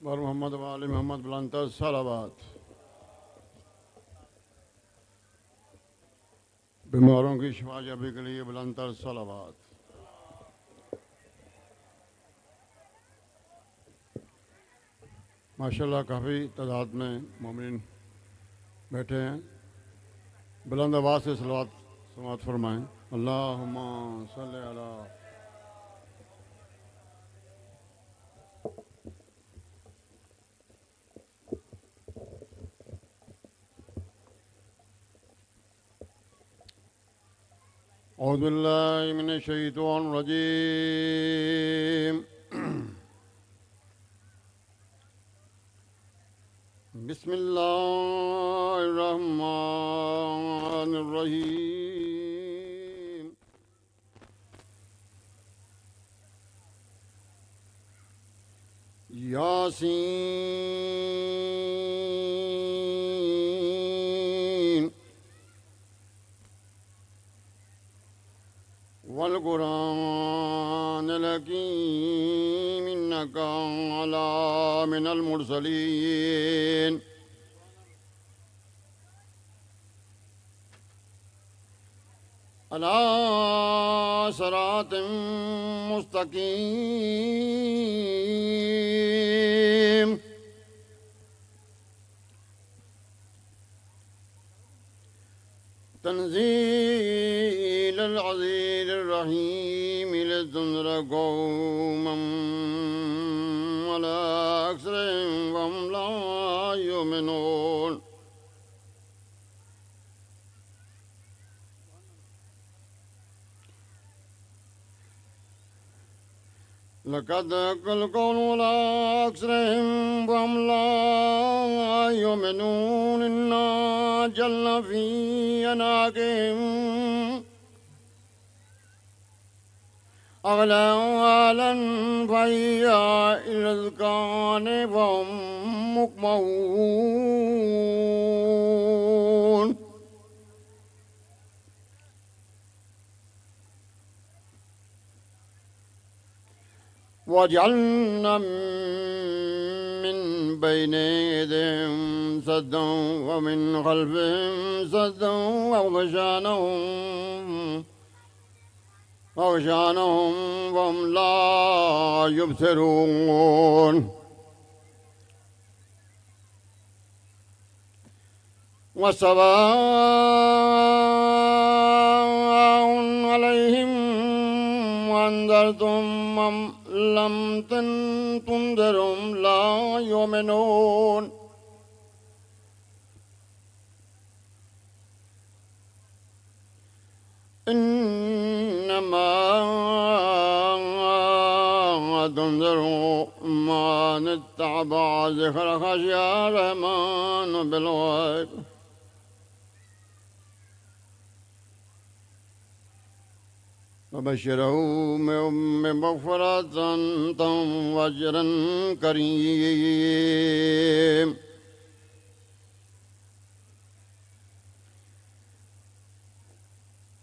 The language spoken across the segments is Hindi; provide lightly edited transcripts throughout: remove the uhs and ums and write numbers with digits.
बर मोहम्मद वाले मोहम्मद बुलंतर सलावत। बीमारों की शिफा याबी के लिए बुलंतर सलावत। माशाल्लाह काफ़ी तादाद में मोमिन बैठे हैं। बुलंद आवाज़ से सलावत समात फरमाएँ। अल्लाहुम्मा सल्ली अला। औज़ु बिल्लाहि मिनश शैतानिर रजीम। बिस्मिल्लाहिर्रहमानिर्रहीम। यासीन वल कुरानिल हकीम इन्नका अला मिनल मुरसलीन। अला सिरातिम मुस्तकीम। तंज़ीलुल अज़ीज़िर रहीम लितुंज़िर कौमन अला अक्सरिहिम वहुम ला युमिनून। लक़द हक़्क़ल क़ौलु अला अक्सरिहिम वहुम ला युमिनून। इन्ना जअलना फ़ी अनाक़िहिम अग़लालन फ़हिय इलल अज़क़ान वहुम मुक़महून। वजअलना मिन बैनि यदैहिम सद्दन व मिन ख़ल्फ़िहिम सद्दन वग़शयनाहुम वहुम ला युबसिरून। वसवाउन अलैहिम अनज़रतुम अम लम तुनज़िरहुम ला युमिनून। इन्नमा तुनज़िरु मन इत्तबअ ज़िक्र ख़शिया रहमान बिल-ग़ैब। वबश्शिरहु बिमग़फ़िरतिन व अज्रिन करीम।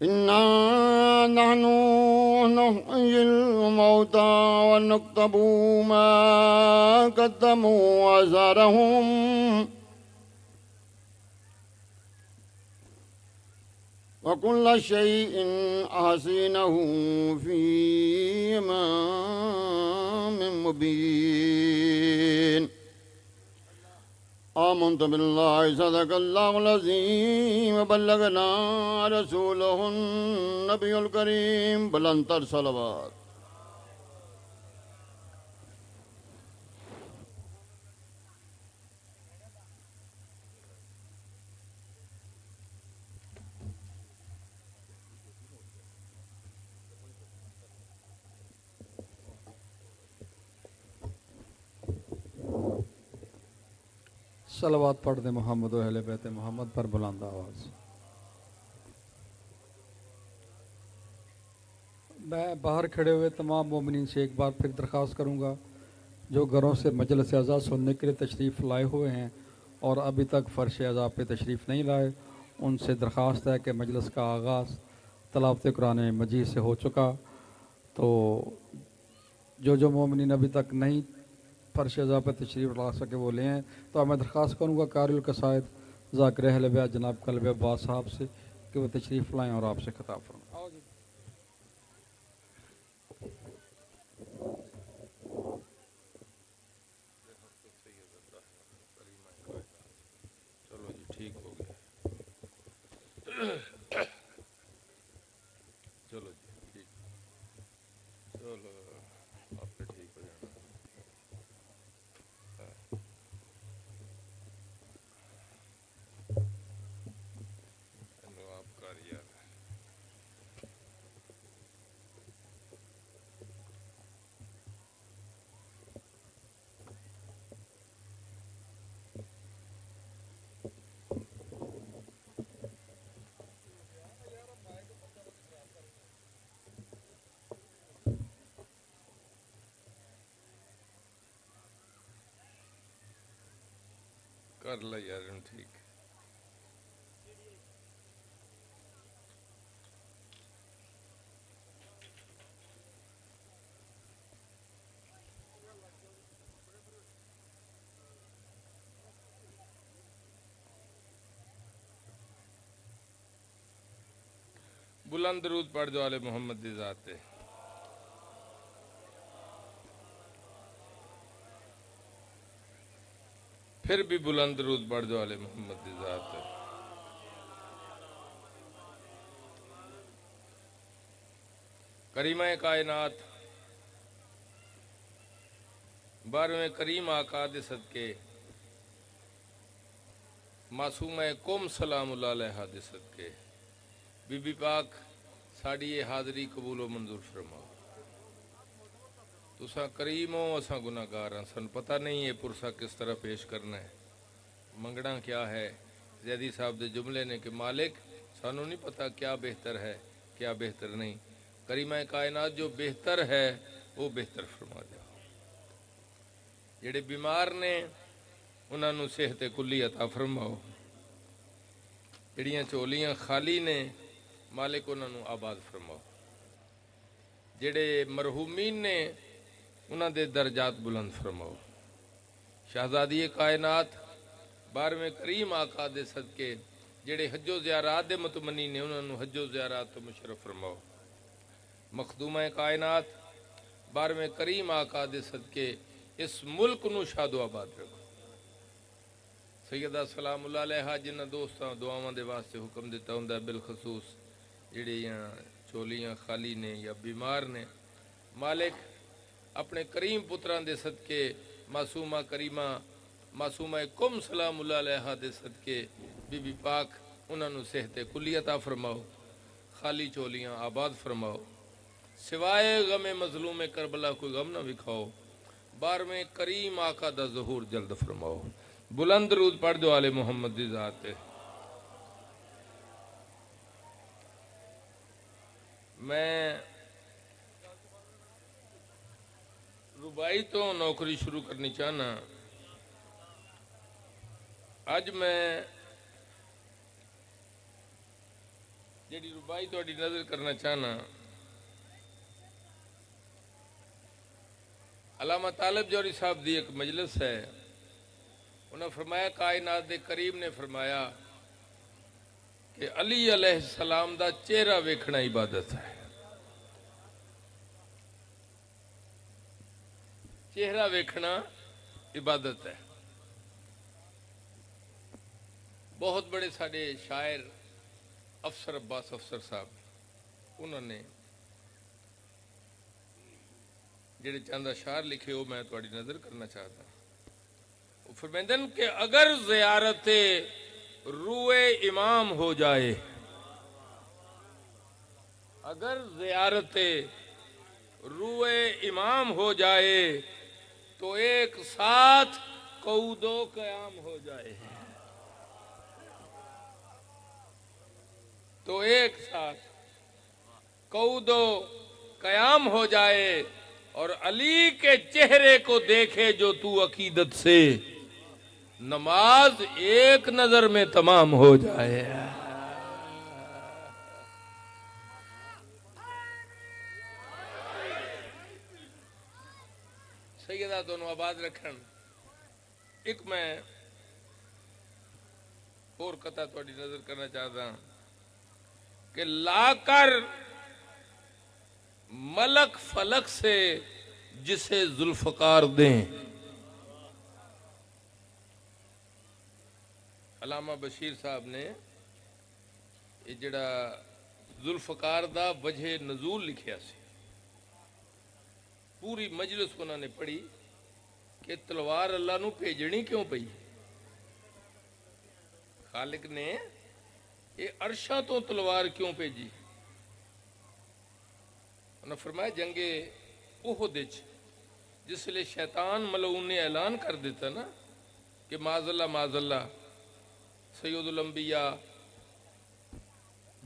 इन्ना नहनु नुह्यिल मौता व नक्तबु मा क़द्दमू व आसारहुम व कुल्ल शैइन अहसीनहु फ़ी इमामिम मुबीन। आमन्तु बिल्लाहि सदक़ल्लाहुल अज़ीम व बल्लगना रसूलहुन नबियुल करीम। बुलंतर सलावत। सलावत पढ़ दे मोहम्मद अहले बैत मोहम्मद पर बुलंद आवाज़। मैं बाहर खड़े हुए तमाम मोमिनीन से एक बार फिर दरख्वास्त करूंगा, जो घरों से मजलिस अज़ा सुनने के लिए तशरीफ़ लाए हुए हैं और अभी तक फ़र्श अज़ा पे तशरीफ़ नहीं लाए, उनसे दरख्वास्त है कि मजलिस का आगाज़ तलावत कुरान मजीद से हो चुका। तो जो मोमिनीन अभी तक नहीं फर्श अज़ा पे तशरीफ़ ला सके वो लें। तो मैं दरख्वास्त करूँगा कारिल कसायद ज़ाकिर अहल बैत जनाब कल्ब अब्बास साहब से कि वो तशरीफ़ लाएँ और आपसे खिताब फरमाएं। चलो जी ठीक हो गया। चलो जी ठीक, चलो आपने ठीक हो जाना। आप कर यार कर ला यार ठीक। बुलंद दरूद पढ़ दो आले मोहम्मद दी ज़ात ते। फिर भी बुलंद दरूद पढ़ दो आले मोहम्मद दी ज़ात ते। करीमा कायनात 12वें करीम आका दे सदके मासूम कुम सलामुल्लाह अलैहा दे सदके बीबी पाक साड़ी ये हाज़री कबूल व मंजूर फरमाओ। तुसा करीम हो असा गुनाहगार हाँ, सन पता नहीं है पुरसा किस तरह पेश करना है, मंगना क्या है। जैदी साहब के जुमले ने कि मालिक सानू नहीं पता क्या बेहतर है क्या बेहतर नहीं। करीमा कायनात जो बेहतर है वो बेहतर फरमा दो। जेड़े बीमार ने उन्होंने सेहत कुल्ली अता फरमाओ। जड़ियाँ झोलियाँ खाली ने मालिक उन्होंने आबाद फरमाओ। जेड़े मरहूमीन ने उन्होंने दर्जात बुलंद फरमाओ। शहजादी कायनात 12वें करीम आका दे सदके जेड़े हजो ज़ियारात दे मुतमनी ने उन्होंने हजो ज़ियारात तो मुशर्रफ फरमाओ। मखदूमा कायनात 12वें करीम आका दे सदके इस मुल्क नू शादो आबाद रखो। सैयदा सलामुल्लाह अलैहा जिन्हां दोस्तां दुआवां दे वास्ते हुक्म दिता हुंदा बिलखसूस जिहड़ियां चोलियां खाली ने या बीमार ने, मालिक अपने करीम पुत्रां दे सदके मासूमा करीमा मासूमा कुम सलामुल्लाह अलैहा दे सदके बीबी पाक उन्होंने सेहत कुल्ली अता फरमाओ। खाली चोलियां आबाद फरमाओ। सिवाए गमे मजलूम करबला कोई गम ना विखाओ। 12वें करीम आका दा ज़हूर जल्द फरमाओ। बुलंद दरूद पढ़ दो आले मोहम्मद दी ज़ात ते। मैं रुबाई तो नौकरी शुरू करनी चाहना। अज मैं जी रुबाई थोड़ी नजर करना चाहना, अल्लामा तालिब जौहरी साहब की एक मजलिस है। उन्हें फरमाया कायनात दे करीम ने फरमाया कि अली अलैहिस्सलाम दा चेहरा वेखना इबादत है। चेहरा वेखना इबादत है। बहुत बड़े साडे शायर अफसर अब्बास अफसर साहब उन्होंने जेड़े चंद अशार लिखे वो मैं थोड़ी नजर करना चाहता। वो फरमांदन कि अगर ज़ियारत रूए इमाम हो जाए, अगर ज़ियारत रूए इमाम हो जाए तो एक साथ कऊदो क़याम हो जाए। तो एक साथ कऊदो क़याम हो जाए और अली के चेहरे को देखे जो तू अकीदत से, नमाज एक नजर में तमाम हो जाए। सैयदा तो आबाद रखन। एक मैं और कथा थोड़ी नजर करना चाहता कि लाकर मलक फलक से जिसे जुल्फकार दें। अलामा बशीर साहब ने ये जड़ा जुल्फकार दा वजह नजूल लिखिया सी। पूरी मजलिस उन्होंने पढ़ी कि तलवार अल्लाह नू भेजनी क्यों पई। खालिक ने ये अरशा तो तलवार क्यों भेजी। उन्हें फरमाया जंगे उहद जिसले शैतान मलऊन ने ऐलान कर दिता ना कि माजल्ला माजल्ला सैयदुल अंबिया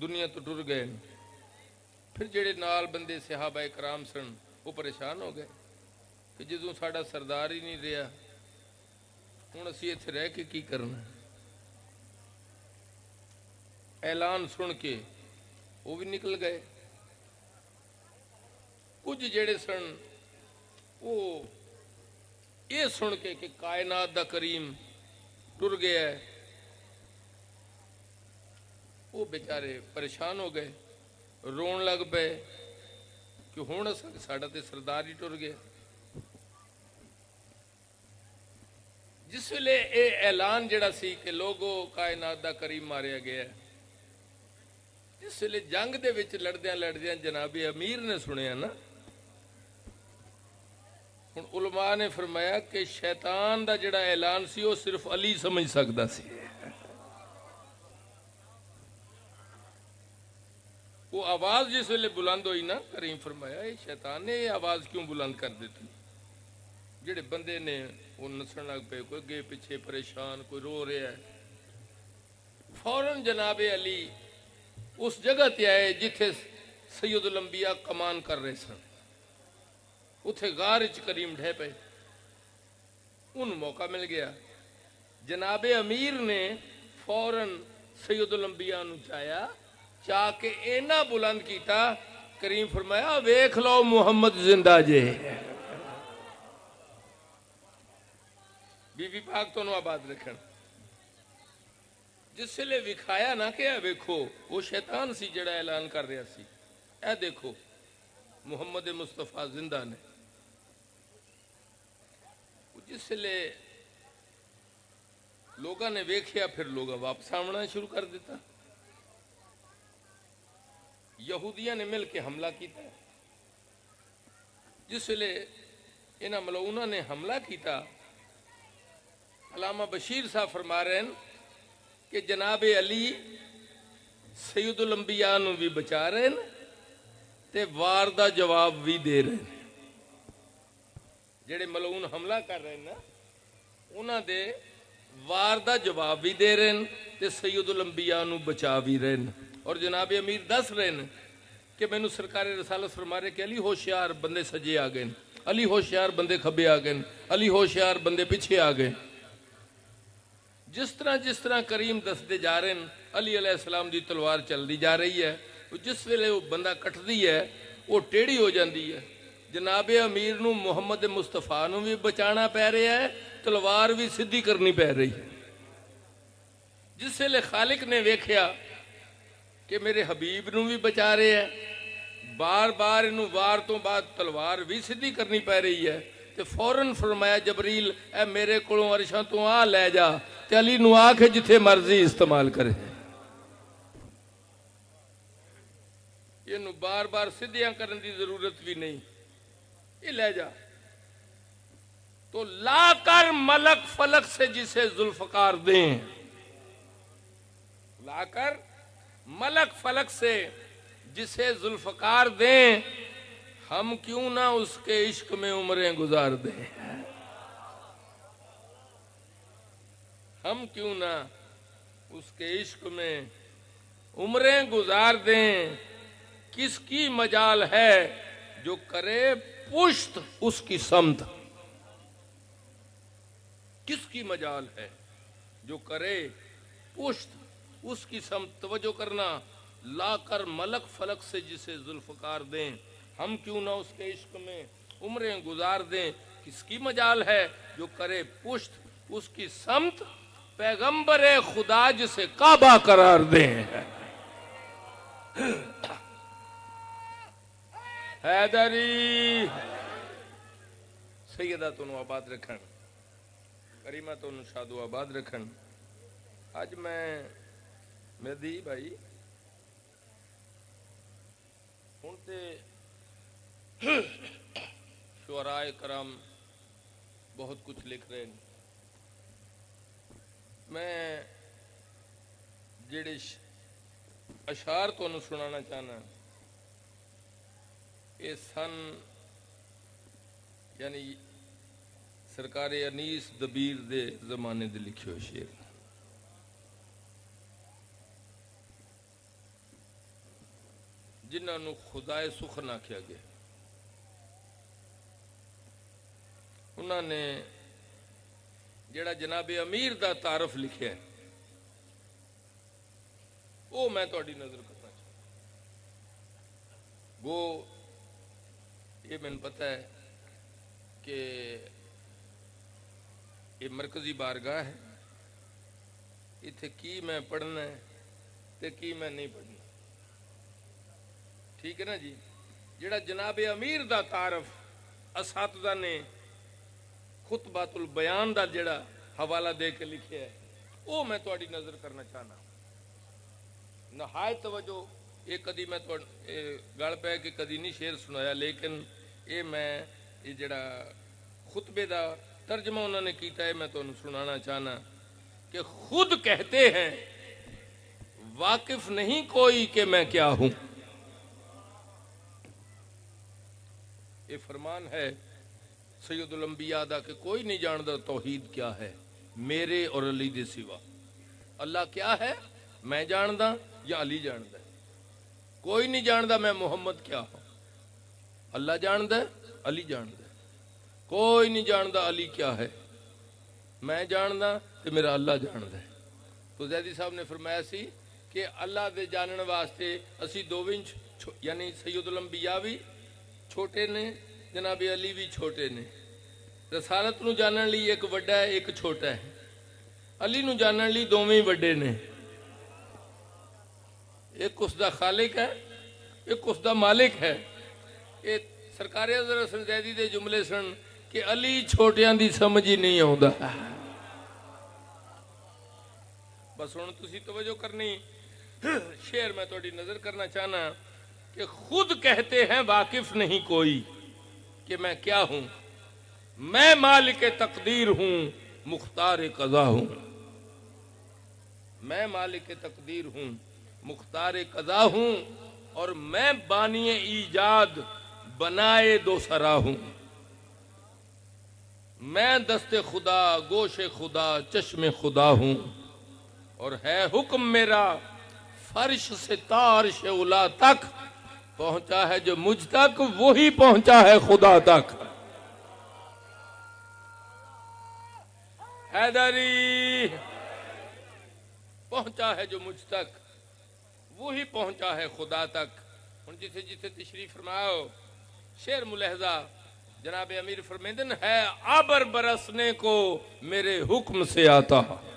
दुनिया तो टुर गए। फिर जेड़े नाल बंदे सहाबा कराम सन वो परेशान हो गए कि जो साडा सरदार ही नहीं रहा हुण असीं इत्थे रह के की करना। ऐलान सुन के वो भी निकल गए। कुछ जेड़े सन वो ये सुन के कि कायनात दा करीम टुर गया है वो बेचारे परेशान हो गए, रोन लग पे कि हुण साडा ते सरदार ही टुर गया। जिस वेले ये ऐलान जड़ा सी कि लोगो कायनात दा करीम मारिया गया है, जिस वेले जंग दे विच लड़दियां लड़दियां जनाबे अमीर ने सुनिया ना, हुण उलमा ने फरमाया कि शैतान दा जड़ा ऐलान सी वो सिर्फ अली समझ सकदा सी। वो आवाज जिस वेले बुलंद हुई ना, करीम फरमाया ये शैतान ने ये आवाज क्यों बुलंद कर दी थी। जेड़े बंदे ने वो नसन लग पे, कोई अगे पिछे परेशान, कोई रो रहा है। फौरन जनाबे अली उस जगह ते आए जिथे सैयदुल अंबिया कमान कर रहे सन। उथे गार च करीम ढह पे, उन मौका मिल गया। जनाबे अमीर ने फौरन सैयदुल अंबिया नू चाया, चाह के इना बुलंद किया। करीम फरमाया वेख लो मुहम्मद जिंदा जे। बीबी पाक तो आबाद रखन। जिसले विखाया ना कि वेखो वो शैतान सी जड़ा ऐलान कर रहा सी, ए देखो मुहम्मद मुस्तफा जिंदा ने। जिसले लोगों ने वेख्या फिर लोग वापस आना शुरू कर दिता। यहूदिया ने मिल के हमला किया। जिसले इन्हां मलऊना ने हमला किया, अलामा बशीर साहब फरमा रहे हैं कि जनाबे अली सैयदुल अंबिया नू भी बचा रहे हैं ते वार दा जवाब भी दे रहे हैं। जेड़े मलऊन हमला कर रहे हैं ना, उन्हां दे वार दा जवाब भी दे रहे हैं ते सैयदुल अंबिया नू बचा भी रहे हैं। और जनाब अमीर दस रहे हैं कि मैनू सरकार रसालत फरमा रहे कि अली होशियार बंदे सजे आ गए, अली होशियार बंदे खब्बे आ गए, अली होशियार बंदे पिछे आ गए। जिस तरह करीम दसते जा रहे हैं अली अलैहिस्सलाम दी तलवार चलती जा रही है। जिस वेले वो बंदा कटदी है वो टेढ़ी हो जाती है। जनाबे अमीर नू मुहम्मद मुस्तफा नू भी बचाना पै रहा है, तलवार भी सीधी करनी पै रही है। जिस वेले खालिक ने वेख्या कि मेरे हबीब नू भी बचा रहे हैं, बार बार इनू वार तो बाद तलवार भी सीधी करनी पै रही है, तो फौरन फरमाया जबरील ए मेरे कोलों अरशां तो आ लै जा ते अली नू आखे जिथे मर्जी इस्तेमाल करे। इनू बार बार सीधियां करने की जरूरत भी नहीं, ये ले जा। तो लाकर मलक फलक से जिसे जुल्फकार दें, लाकर मलक फलक से जिसे जुल्फकार दें, हम क्यों ना उसके इश्क में उम्रें गुजार दें। हम क्यों ना उसके इश्क में उम्रें गुजार दें। किसकी मजाल है जो करे पुश्त उसकी समत। किसकी मजाल है जो करे पुश्त उसकी समत। तवज्जो करना, लाकर मलक फलक से जिसे जुल्फकार दें, हम क्यों ना उसके इश्क में उम्रें गुजार दें। किसकी मजाल है जो करे पुष्ट उसकी समत, पैगंबर खुदा जिसे काबा करार दे। हैदरी सैयदा तुम आबाद रखन, करीमा तुम शादू आबाद रखन। आज मैं मेहदी भाई हूं ते शुअराए करम बहुत कुछ लिख रहे हैं। मैं जेड़े अशार तुहानू सुनाना चाहना ये सन यानी सरकार अनीस दबीर दे जमाने दे लिखे हुए शेर। जिन्होंने खुदाए सुखन आख्या गया, उन्होंने जेड़ा जनाबे अमीर दा तारफ लिखा है वो मैं थोड़ी नजर करना चाहता। वो ये मैंने पता है कि ये मरकजी बारगाह है, इत्थे की मैं पढ़ना है ते की मैं नहीं पढ़ना। ठीक है ना जी। जेड़ा जनाबे अमीर दा तारफ असातिज़ा ने खुतबातुल बयान दा जेड़ा हवाला दे के लिखे है वो मैं थोड़ी नजर करना चाहना। नहायत तवज्जो ये कदी मैं गल पै कि कदी नहीं शेर सुनाया, लेकिन ये मैं ये जेड़ा खुतबे दा तर्जमा उन्होंने किया है मैं तुहानू सुनाना चाहना कि खुद कहते हैं वाकिफ नहीं कोई कि मैं क्या हूं। ये फरमान है सैयदुल अंबिया दा कि कोई नहीं जानता तौहीद क्या है मेरे और अली दे सिवा। अल्लाह क्या है मैं जानदा या अली जानदा है। कोई नहीं जानता मैं मुहम्मद क्या हूं। अल्लाह जानदा है, अली जानदा है। कोई नहीं जानता अली क्या है, मैं जानदा ते मेरा अल्लाह जानदा है। तो जैदी साहब ने फरमाया सी कि अल्लाह दे जानने वास्ते असी दोवें यानी सैयदुल अंबिया भी छोटे ने, जनाबे अली भी छोटे ने। रसालत नूं जानने लई एक वड्डा है एक छोटा है, अली नूं जानने लई दोवें वड्डे ने। एक उसदा खालिक है एक उसदा मालिक है। ये सरकार हज़रत ज़ैदी दे जुमले सन कि अली छोटियां दी समझ ही नहीं आउंदा। बस हुण तुसीं तवज्जो करनी, शेर मैं थोड़ी नजर करना चाहना कि खुद कहते हैं वाकिफ नहीं कोई कि मैं क्या हूं। मैं मालिक तकदीर हूं मुख्तार कज़ा हूं। मैं मालिक तकदीर हूं मुख्तार कज़ा हूं और मैं बानी ईजाद बनाए दो सरा हूं। मैं दस्ते खुदा गोशे खुदा चश्मे खुदा हूं और है हुक्म मेरा फर्श से तारश उला तक। पहुंचा है जो मुझ तक वही पहुंचा है खुदा तक। हैदरी पहुंचा है जो मुझ तक वही पहुंचा है खुदा तक। हुण जिथे जिथे तशरीफ फरमाओ शेर मुलहजा जनाब अमीर फरमेंदन है आबर बरसने को मेरे हुक्म से आता है।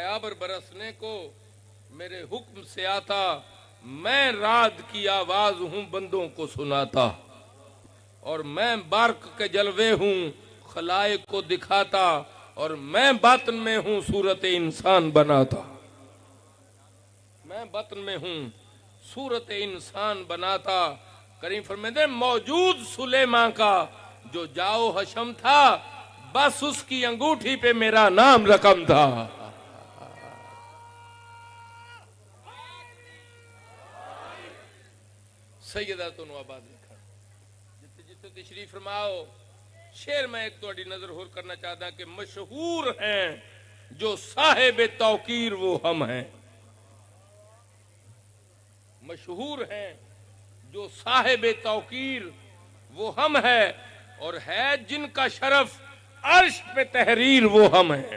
आबर बरसने को मेरे हुक्म से आता। मैं रात की आवाज हूं बंदों को सुनाता और मैं बार्क के जलवे हूं खलाए को दिखाता और मैं बातन में हूं सूरत इंसान बनाता। मैं बातन में हूं सूरत इंसान बनाता। करीम फरमाते मौजूद सुलेमा का जो जाओ हशम था बस उसकी अंगूठी पे मेरा नाम रकम था। सैयदा तो आबाद लिखा जिथे जिथे तशरीफ फरमाओ। शेर मैं एक थोड़ी नजर होर करना चाहता कि मशहूर हैं जो साहिब तौकीर वो हम हैं। मशहूर हैं जो साहिब तौकीर वो हम है और है जिनका शरफ अर्श पे तहरीर वो हम है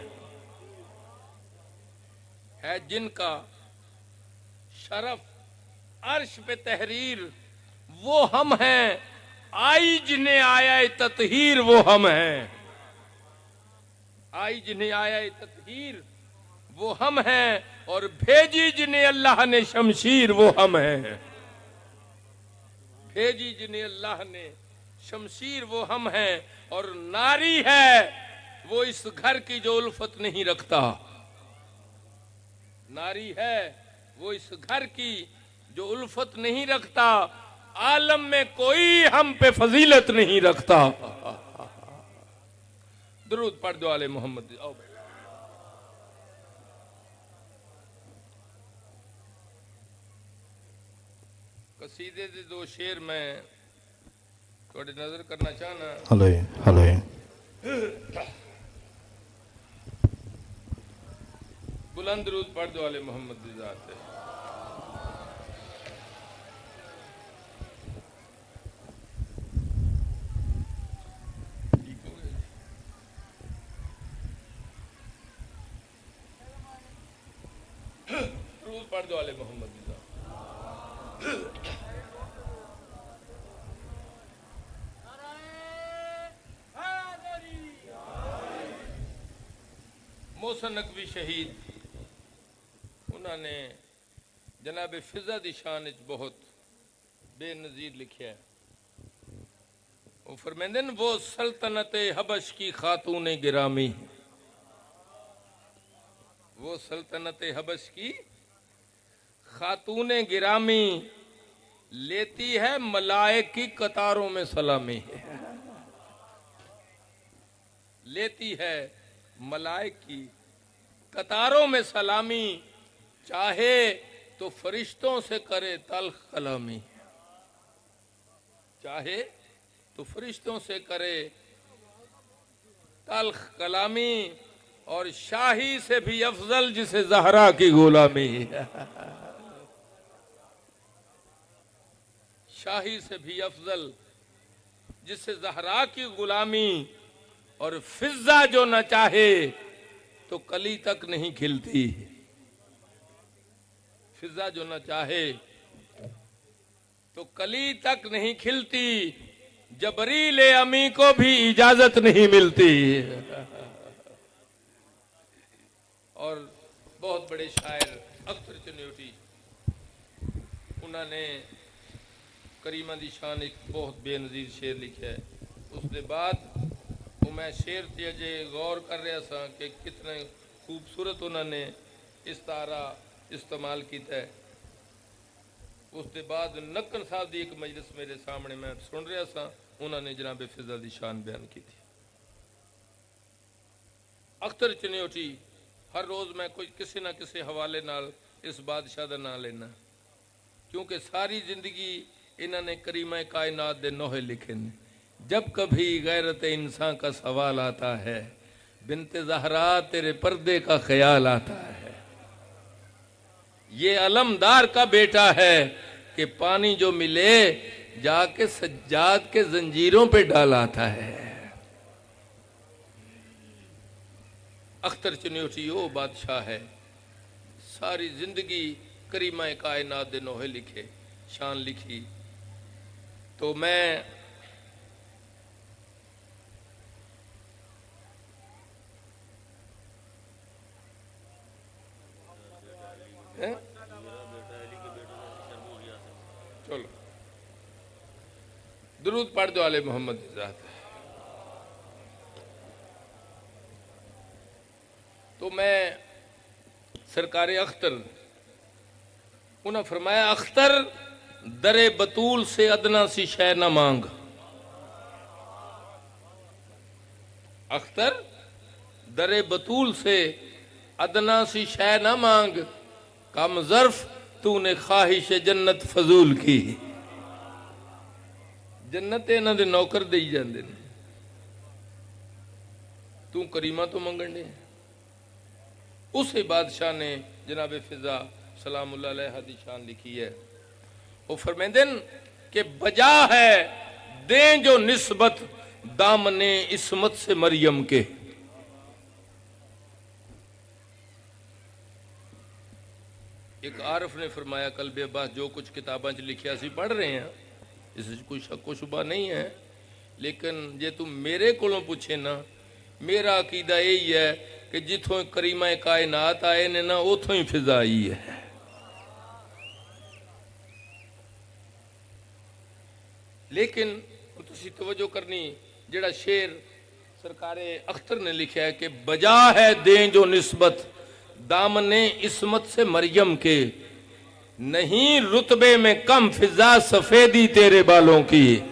जिनका शरफ अर्श पे तहरीर वो हम हैं आई जिन्हें आया ततहीर वो हम हैं, आई जिन्हें आया ततहीर वो हम हैं, और भेजी जिन्हें अल्लाह ने शमशीर वो हम हैं, भेजी जिन्हें अल्लाह ने शमशीर वो हम हैं। और नारी है वो इस घर की जो उल्फत नहीं रखता, नारी है वो इस घर की जो उल्फत नहीं रखता, आलम में कोई हम पे फजीलत नहीं रखता। दुरूद पढ़ दो आले मोहम्मद। आओ कसीदे दे दो शेर मैं थोड़ी नजर करना चाहना। हलो हलो बुलंद दुरूद पढ़ दो आले मोहम्मद दी जात है। दुरूद पढ़ दो आले मोहम्मद दी जात। मोहसिन नकवी शहीद उन्होंने जनाब फिजा दी शान विच बहुत बेनज़ीर लिखा है। वो फरमाते हैं वो सल्तनत हबश की खातून गिरामी, वो सल्तनत हबश की खातून गिरामी लेती है मलाइक की कतारों में सलामी, लेती है मलाइक की कतारों में सलामी, चाहे तो फरिश्तों से करे तल्ख कलामी, चाहे तो फरिश्तों से करे तल्ख कलामी, और शाही से भी अफजल जिसे जहरा की गुलामी, शाही से भी अफजल जिसे जहरा की गुलामी, और फिजा जो न चाहे तो कली तक नहीं खिलती, फिजा जो न चाहे तो कली तक नहीं खिलती, जबरील अमी को भी इजाजत नहीं मिलती। और बहुत बड़े शायर अख्तर चन्योटी उन्होंने करीमा दी शान एक बहुत बेनज़ीर शेर लिखा है। उसके बाद वो मैं शेर ते अजे गौर कर रहा था कि कितने खूबसूरत उन्होंने इस्तारा इस्तेमाल किया है। उसके बाद नक्कन साहब की एक मजलिस मेरे सामने मैं सुन रहा था, उन्होंने जनाब फिजा दी शान बयान की थी। अख्तर चन्योटी हर रोज़ मैं कोई किसी ना किसी हवाले नाल इस बादशाह का नाम लेना, क्योंकि सारी जिंदगी इन्होंने करीमा कायनात दे नोहे लिखे ने। जब कभी गैरत इंसान का सवाल आता है, बिनते ज़हरा तेरे पर्दे का ख्याल आता है, ये अलमदार का बेटा है कि पानी जो मिले जाके सज्जाद के जंजीरों पे डाल आता है। अख्तर चन्योटी वो बादशाह है, सारी जिंदगी करीमा कायनात दे नोहे लिखे, शान लिखी। तो मैं चलो दुरूद पढ़ दो आले मोहम्मद ज़ात। तो मैं सरकार अख्तर उन्हें फरमाया, अख्तर दरे बतूल से अदना सी शय न मांग, अख्तर दरे बतूल से अदना सी शय न मांग, कम ज़र्फ तूने ख्वाहिश जन्नत फजूल की। जन्नत इन्हां दे नौकर दे जाते हैं, तू करीमा तो मंगण दे। उस बादशाह ने जनाब फिजा सलामुल्लाह अलैहा दी शान लिखी है। वो फरमाते हैं कि बजा है दें जो निस्बत दामने इस्मत से मरियम के। एक आरफ ने फरमाया, कल बेबास जो कुछ किताबां च लिखिया सी पढ़ रहे हैं, इस कोई शक शुबा नहीं है। लेकिन जे तू मेरे कोलों पूछे ना, मेरा अकीदा यही है कि जिथों करीमा कायनात आए ने ना उथों ही फिजा आई है। लेकिन तुसी तवज्जो करनी, जेड़ा शेर सरकारे अख्तर ने लिखा है कि बजा है दें जो निस्बत दामने इस्मत से मरियम के, नहीं रुतबे में कम फिजा सफेदी तेरे बालों की।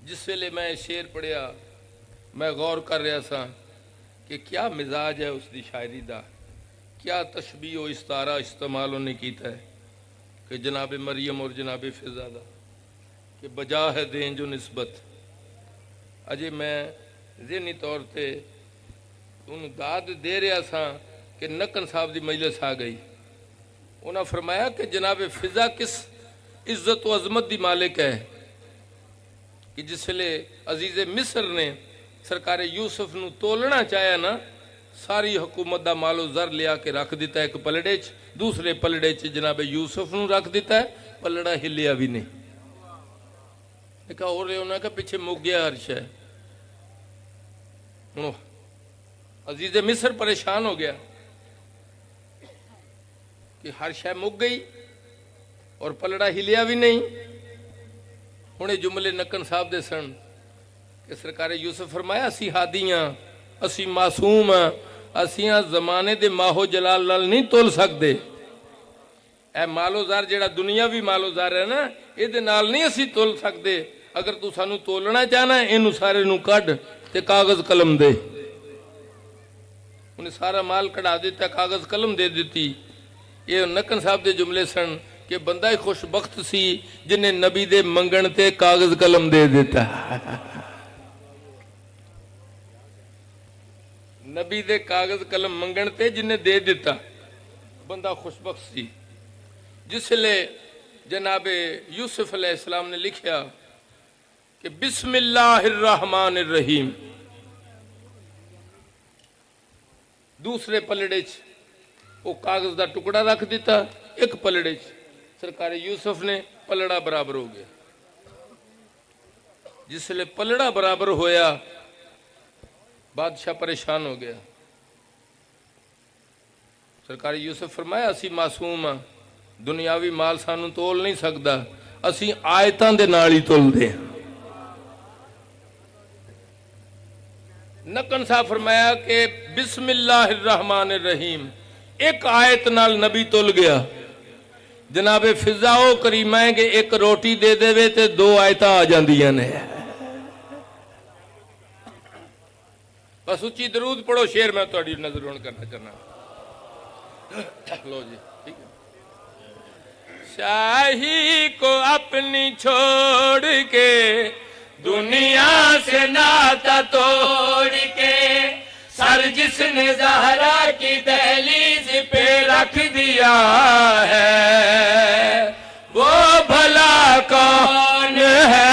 जिस वेले मैं शेर पढ़िया मैं गौर कर रहा सा कि क्या मिजाज है उसकी शायरी का, क्या तशबीह इस्तारा इस्तेमाल उन्हें किया है कि जनाब मरियम और जनाब फिजा दा कि बजा है दें जो निस्बत। अजे मैं ज़हनी तौर पर उन्होंने दाद दे रहा सा कि नक्कन साहब की मजलिस आ गई। उन्हें फरमाया कि जनाब फिजा किस इज्जत व अजमत की मालिक है कि जिसले अजीज़े मिस्र ने सरकार यूसुफ नूं तोलना चाहया ना, सारी हुकूमत का मालो जर लिया के रख दिता एक पलड़े च, दूसरे पलड़े च जनाब यूसुफ नूं रख दिता है, पलड़ा हिलिया भी नहीं। कहा और उन्हें कहा पिछे मुक गया हर शय। अजीज़े मिस्र परेशान हो गया कि हर शय मुक गई और पलड़ा हिलिया भी नहीं। हुणे जुमले नक्कन साहब दे सन कि सरकार यूसुफ फरमाया असी हादियां, असी मासूम हाँ, असियां जमाने दे माहो जलाल नाल नहीं तोल सकते। ए मालोजार जेड़ा दुनियावी मालोजार है ना, ये नाल नहीं असी तोल सकते। अगर तू सानू तोलना चाहना इनू सारे नू कढ़ ते कागज कलम दे। उन्हें सारा माल कढ़ा दिता, कागज कलम दे दी। ये नक्कन साहब दे जुमले सन कि बंदा ही खुशबख्त सी जिन्हें नबी दे मंगण ते कागज कलम दे देता। नबी दे कागज कलम मंगण ते जिन्हें दे दिता, बंदा खुशबख्त सी। जिसले जनाबे यूसुफ अलैहिस्सलाम ने लिखा कि बिस्मिल्लाहिर्रहमानिर्रहीम, दूसरे पलड़े च वो कागज का टुकड़ा रख दिता, एक पलड़े च सरकार यूसुफ ने पलड़ा बराबर हो गया। जिसले पलड़ा बराबर होया बादशाह परेशान हो गया। सरकार यूसुफ फरमाया असी मासूम हाँ, दुनियावी माल सानू तोल नहीं सकता, असी आयतां दे नाल ही तोलदे हां। नक्कन साहब फरमाया कि बिस्मिल्लाहिर्रहमानिर्रहीम, एक आयत नाल नबी तुल गया। जनाबे फिजाओ करीमा है कि एक रोटी दे देवे ते दो आयतां आ जांदियां ने। बस उच्ची दरूद पढ़ो, शेर मैं तुहाडी नजर हुण करना चाहना। लो जी ठीक है। शाही को अपनी छोड़ के दुनिया से नाता तोड़ के, सर जिसने ज़हरा की दहलीज पे रख दिया है, वो भला कौन है।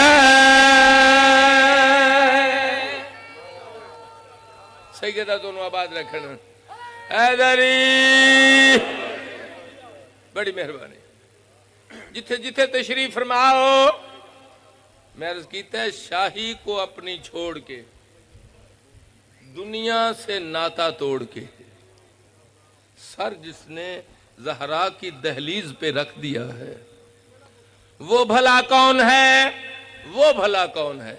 सही कहता दोनों आबाद रखना। हैदरी बड़ी मेहरबानी। जिथे जिथे तशरीफ फरमाओ, मैं अर्ज कीता है शाही को अपनी छोड़ के दुनिया से नाता तोड़ के, सर जिसने ज़हरा की दहलीज पे रख दिया है, वो भला कौन है, वो भला कौन है।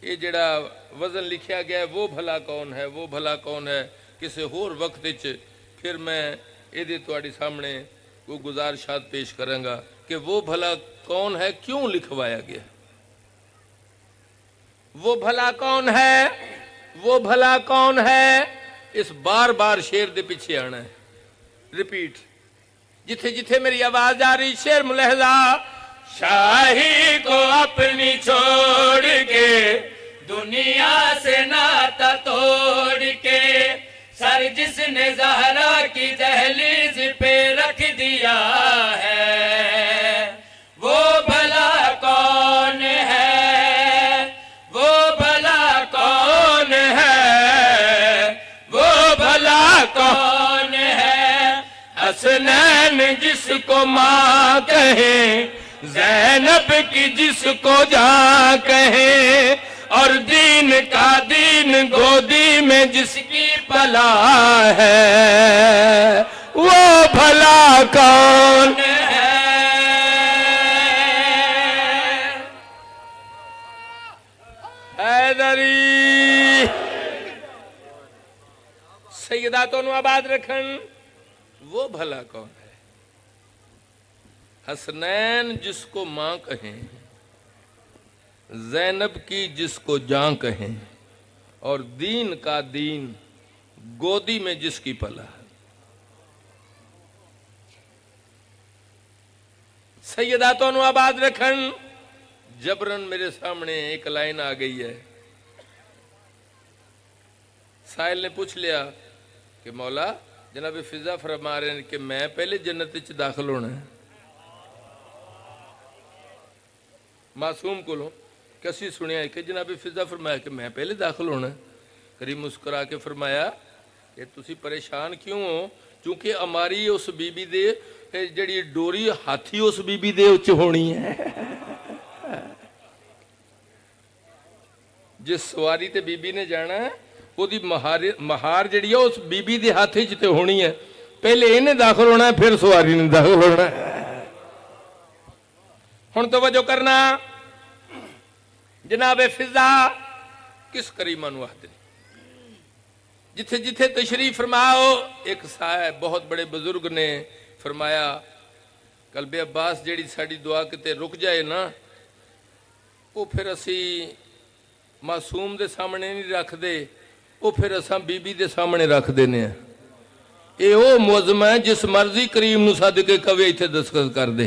ये जड़ा वजन लिखा गया है, वो भला कौन है, वो भला कौन है, किसी होर वक्त च फिर मैं ये तुहाडे सामने वो गुजारिशात पेश करांगा कि वो भला कौन है क्यों लिखवाया गया। वो भला कौन है, वो भला कौन है, इस बार बार शेर दे पीछे आना है, रिपीट। जिथे जिथे मेरी आवाज आ रही, शेर मुलहजा। शाही को अपनी छोड़ के दुनिया से नाता तोड़ के, सर जिसने ज़हरा की दहलीज पे रख दिया है, वो भला कौन है, वो भला कौन है, वो भला कौन है। हसनैन जिसको माँ कहे, ज़ैनब की जिसको जान कहे, और दीन का दीन गोदी में जिसकी पला है, वो भला कौन है। हैदरी सैयदा तो आबाद रखन, वो भला कौन है। हसनैन जिसको मां कहें, ज़ैनब की जिसको जान कहें, और दीन का दीन गोदी में जिसकी पला। सैयदा तो आबाद रखन, जबरन मेरे सामने एक लाइन आ गई है। साहिल ने पूछ लिया कि मौला जनाब फिजा फरमा रहे हैं कि मैं पहले जन्नत च दाखिल होना है। मासूम को कसी सुनिया कि जनाब फिजा फरमाया कि मैं पहले दाखिल होना है। करीम मुस्कुरा के फरमाया कि तुसी परेशान क्यों हो, क्योंकि हमारी उस बीबी दे जड़ी डोरी हाथी उस बीबी दे उच्च होनी है। जिस सवारी ते बीबी ने जाना है ਉਹਦੀ महार जड़ी है उस बीबी के हाथ च ते होनी है। पहले इन्हें दाखिल होना है, फिर सवारी ने दाखिल होना है। हुण तवज्जो करना, जनाबे फिजा किस करीमा नूं आखदे ने। जिथे जिथे तशरीफ फरमाओ, एक साहब बहुत बड़े बुजुर्ग ने फरमाया कल्बे अब्बास जड़ी साड़ी दुआ किते रुक जाए ना, वो फिर असी मासूम दे सामने नहीं रखते, वो फिर असा बीबी दे सामने रख देने। ये वो मुअज़्ज़म है जिस मर्जी करीम नूं सद के कवे इत्थे दस्तखत कर दे।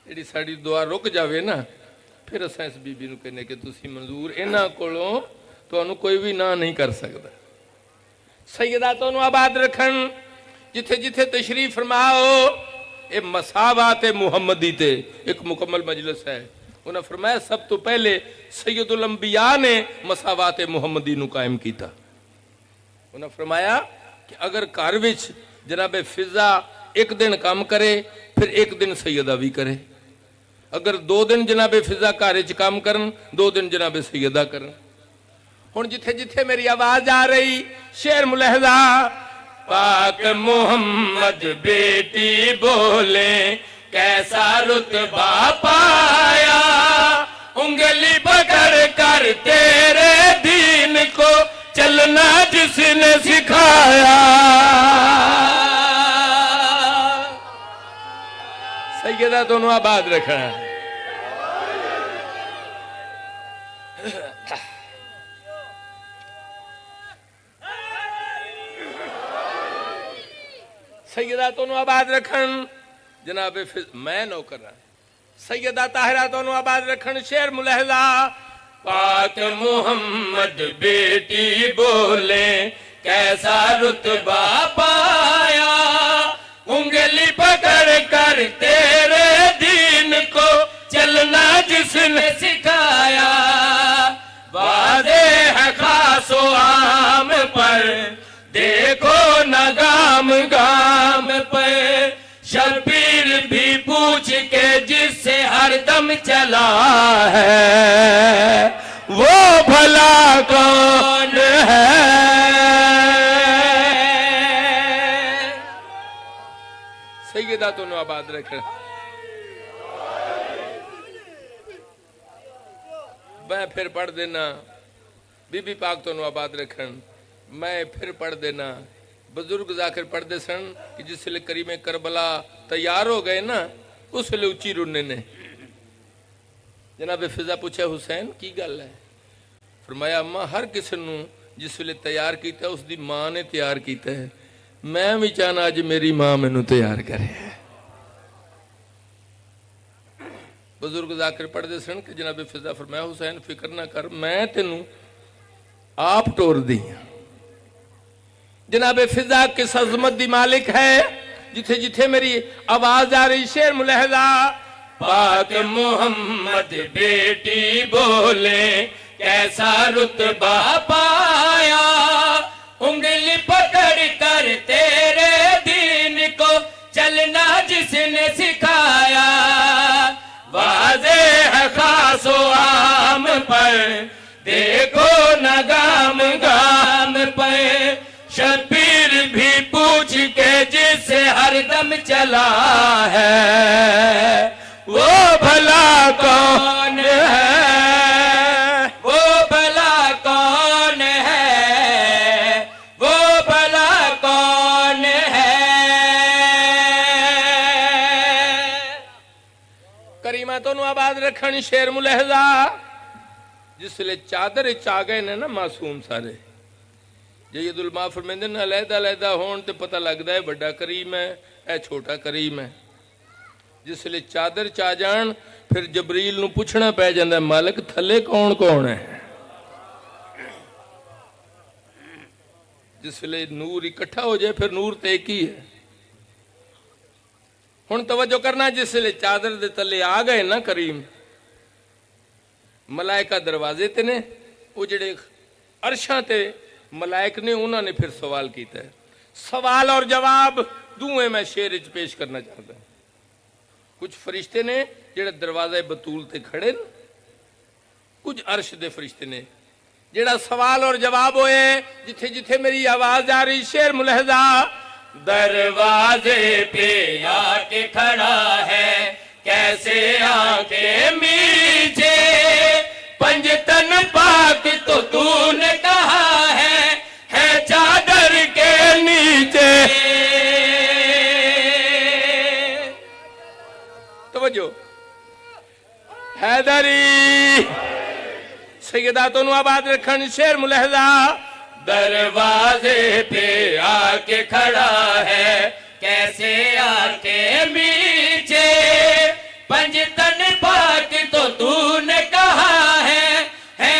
जिहड़ी साडी दुआ रुक जावे ना, फिर असा इस बीबी नूं कहने कि तुसी मंजूर, इन्हां कोलों तुहानूं कोई भी ना नहीं कर सकता। सैयदा तुहानूं आबाद रखन, जिथे जिथे तशरीफ फरमाओ, ये मसावात मुहम्मदी ते एक मुकम्मल मजलिस है। उन्हें फरमाया सब तो पहले सैयदुल अंबिया ने मसावात मुहम्मदी नूं कायम किया। उन्हें फरमाया कि अगर घर विच जनाबे फिजा एक दिन काम करे, फिर एक दिन सैयदा भी करे। अगर 2 दिन जनाबे फिजा घर विच काम करन, 2 दिन जनाबे सैयदा करन। हुण जिथे जिथे मेरी आवाज आ रही, शेर मुलहजा पाक मोहम्मद बेटी बोले कैसा रुतबा पाया, उंगली पकड़ कर तेरे दीन को चलना जिसने सिखाया। सैयदा दोनों आबाद रखा। सैयदा दोनों आबाद रखन, जनाबे मैं नौकर सैयदा ताहिरा दोनों आबाद रखन। शेर मुलहजा पाक मोहम्मद बेटी बोले कैसा रुतबा पाया, उंगली पकड़ कर तेरे दीन को चलना जिसने सिखाया। वादे है खासो आम पर देखो न गाम गाम पे, शबीर भी पूछ के जिससे हरदम चला है, वो भला कौन है। सैयदा तो आबाद रख। मैं फिर पढ़ देना, बीबी पाक तो आबाद रखन। मैं फिर पढ़ देना, बुजुर्ग जाकर पढ़ते सन कि जिसले करीमे करबला तैयार हो गए ना, उसले उची रुने ने जनाबे फिजा पूछा हुसैन की गल है। फरमाया अम्मा हर किसी नूं जिसले तैयार किया उसकी मां ने तैयार किया है, मैं भी चाहना अज मेरी मां मैनू तैयार करे। बुजुर्ग जाकर पढ़ते सन कि जनाबे फिजा फरमाया हुसैन फिक्र ना कर, मैं तेनू आप टोर दी। जनाबे फिजा किस अजमत दी मालिक है। जिथे जिथे मेरी आवाज आ रही, शेर मुलहजा पाक मोहम्मद बेटी बोले कैसा रुतबा पाया, पर देखो न गाम गाम पे, शबीर भी पूछ के जिसे हरदम चला है, वो भला कौन है, वो भला कौन है, वो भला कौन है। करीमा तो आबाद रखन शेर मुलहजा, जिसले चादर चा गए ने ना मासूम सारे, जयदुल मा फरमांदे ने अलहदा अलहदा होण ते पता लगदा है बड़ा करीम है, ए छोटा करीम है। जिसले चादर चा जान फिर जबरील नूं पुछना पै जांदा, मालिक थले कौन कौन है। जिसले नूर इकट्ठा हो जाए फिर नूर ते एक ही है। हुण तवज्जो करना, जिसले चादर दे तले आ गए ना करीम, मलाइका दरवाजे ते ने, वो जिहड़े अरशां ते मलाइक ने, उन्होंने फिर सवाल किया है। सवाल और जवाब दूए मैं शेर च पेश करना चाहता हूं। कुछ फरिश्ते ने जेड़ा दरवाजे बतूल ते खड़े न, कुछ अर्श दे फरिश्ते ने जेड़ा सवाल और जवाब होए, जिथे जिथे मेरी आवाज आ रही। शेर मुलहजा, दरवाजे पे आके खड़ा है, कैसे आके मीचे, पंजतन पाक तो तूने कहा है चादर के नीचे। तवज्जो, हैदरी सैयदा तो आबाद रखन शेर मुलहजा, दरवाजे पे आके खड़ा है, कैसे आके मीचे, पंजतन पाक तो तूने कहा है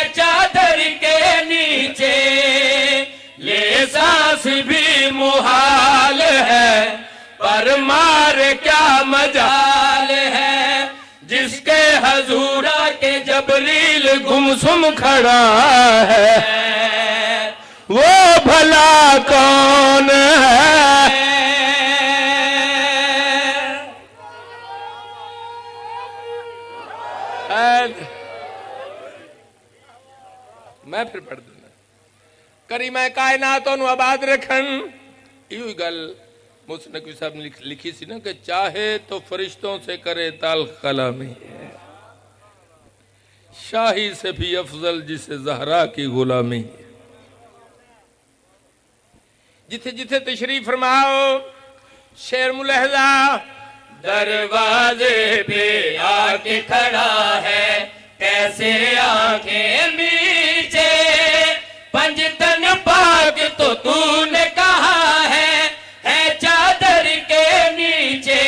चादर के नीचे, ले सांस भी मुहाल है, पर मार क्या मजाल है, जिसके हजूरा के जबरील गुमसुम खड़ा है, वो भला कौन है। मैं फिर पढ़ दूंगा। करीमा कायनातों नूं आबाद रखन, इहो गल मुसनवी साहब ने लिखी सी ना कि चाहे तो फरिश्तों से करे ताल कलामी, शाही से भी अफजल जिसे जहरा की गुलामी। जिथे जिथे तशरीफ फरमाओ शेर मुलहजा, दरवाजे पे आके खड़ा है, कैसे आंखें मीचे, पंजतन पाक तो तूने कहा है चादर के नीचे,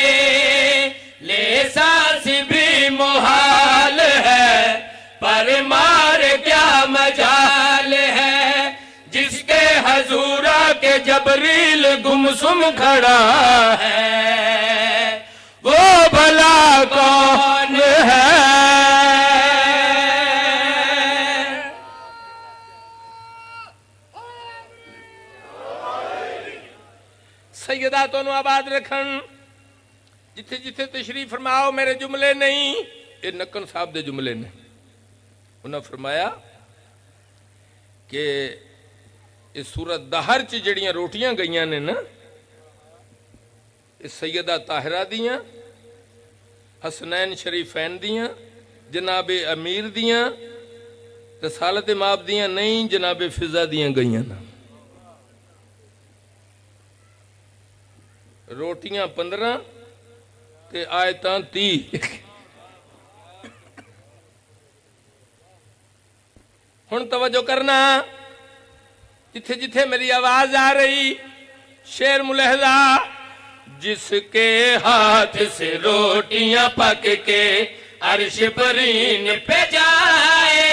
ले सांस भी मुहाल है, पर मार क्या मजाल है, जिसके हजूरा के जबरील गुमसुम खड़ा है, वो भला कौन है। सैयदा तो आबाद रखन, जिथे जिथे तशरीफ फरमाओ मेरे जुमले नहीं, ये नक्कन साहब दे जुमले ने। उन्हें फरमाया कि इस सूरत दहर च जड़ियां रोटियां गईयां ने ना, इस सैयदा ताहिरा दियां, हसनैन शरीफैन दियां, जनाबे अमीर दियां, रसालत माब दियां नहीं, जनाबे फिजा दियां गईयां ना। रोटियां 15 ते आयतां 30। हुण तवज्जो करना, जिथे जिथे मेरी आवाज आ रही। शेर मुलहजा, जिसके हाथ से रोटियां पक के अर्श बरीन पे जाए,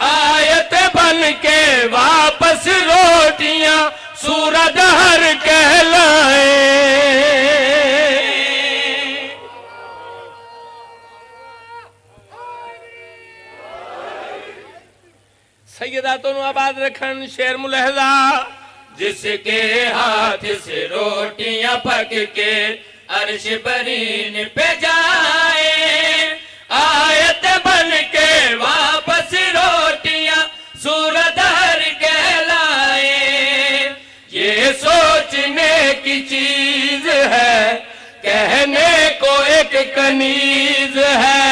आयत बन के वापस रोटियां सूरज हर कहलाए। सैयदा तो आबाद रखन शेर मुलहजा, जिसके हाथ से रोटियां पक के अर्श बरीन पे जाए, आयत बन के वापस की चीज है, कहने को एक कनीज है,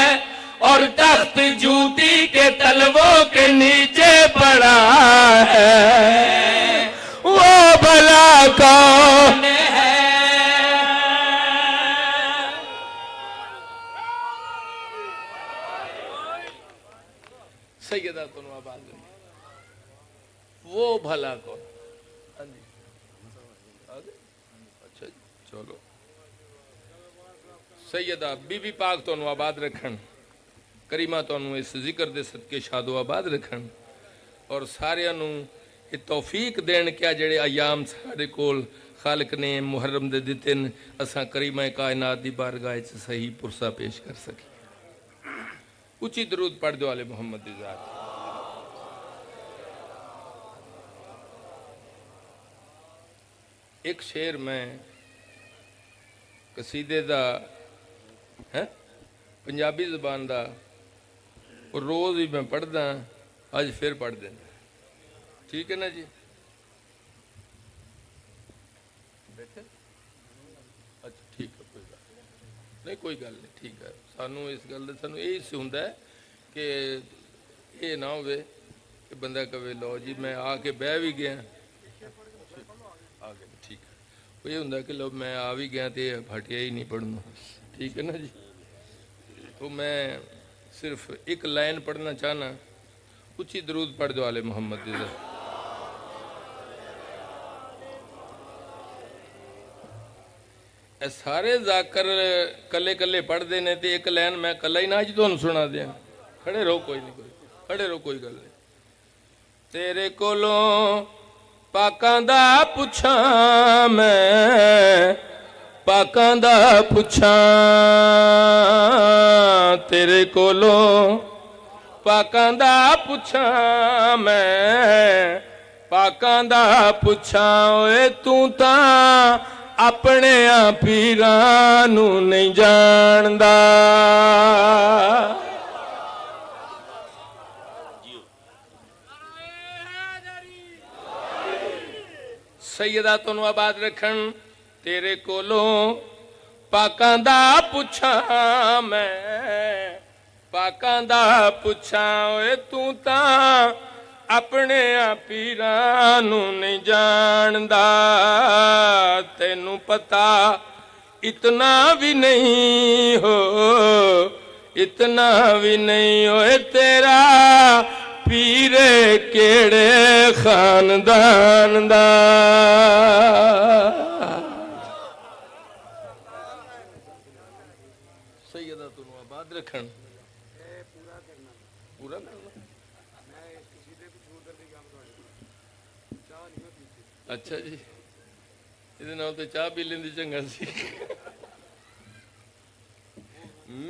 और तख्त जूती के तलवों के नीचे पड़ा है, वो भला कौन है। सैयदा तो आवाज वो भला कौन। हाँ जी अच्छा चलो सैयदा बीबी पाक तो आबाद रखन, करीमा तो इस जिक्र दे सदके शादो आबाद रखन, और सारियां नू ये तौफीक देन क्या जड़े अयाम साढ़े कोल खालिक ने मुहर्रम दे दिते न, असां करीमा कायनात दी बारगाह च सही पुरसा पेश कर सके। उची दरूद पढ़ दो आले मोहम्मद दी ज़ात। एक शेर में कसीदे दा है पंजाबी ज़बान दा, और रोज़ ही मैं पढ़दा, अज फिर पढ़ देना, ठीक है ना जी। बैठे अच्छा ठीक है, कोई गल नहीं, कोई गल नहीं, ठीक है। सानू इस गल सानू यही हुंदा है कि ये ना होवे कि बंदा कहे लो जी मैं आके बह भी गया, आ गया ठीक है, ये हुंदा कि लो मैं आ भी गया तो हटिया ही नहीं पढ़ना, ठीक है ना जी। तो मैं सिर्फ एक लाइन पढ़ना चाहना, उची दरूद पढ़ दो आले मोहम्मद दी ज़ात। सारे जाकर कले कले पढ़ते ने, तो एक लाइन मैं कला ही ना अज तुहानू सुना दिया। खड़े रहो, कोई नहीं, कोई खड़े रहो, कोई गल नहीं। तेरे कोलों पाकां दा पुछां मैं, पाकां दा पुछां, तेरे कोलों पाकां दा पुछां मैं, पाकां दा पुछां, ओए तू तां अपने पीरां नू नहीं जानदा। सैयदा तो आबाद रखन, तेरे कोलों पाकां दा पुछां मैं, पाकां दा पुछां, ओए तू तां अपने पीरां नू नहीं जानदा। तेनू पता इतना भी नहीं हो, इतना भी नहीं होए तेरा पीरे केड़े खानदान दा। सैयदा तू आबाद रखन, पूरा करना। अच्छा जी, इहदे नाल ते चाह पी लेंदी चंगा सी।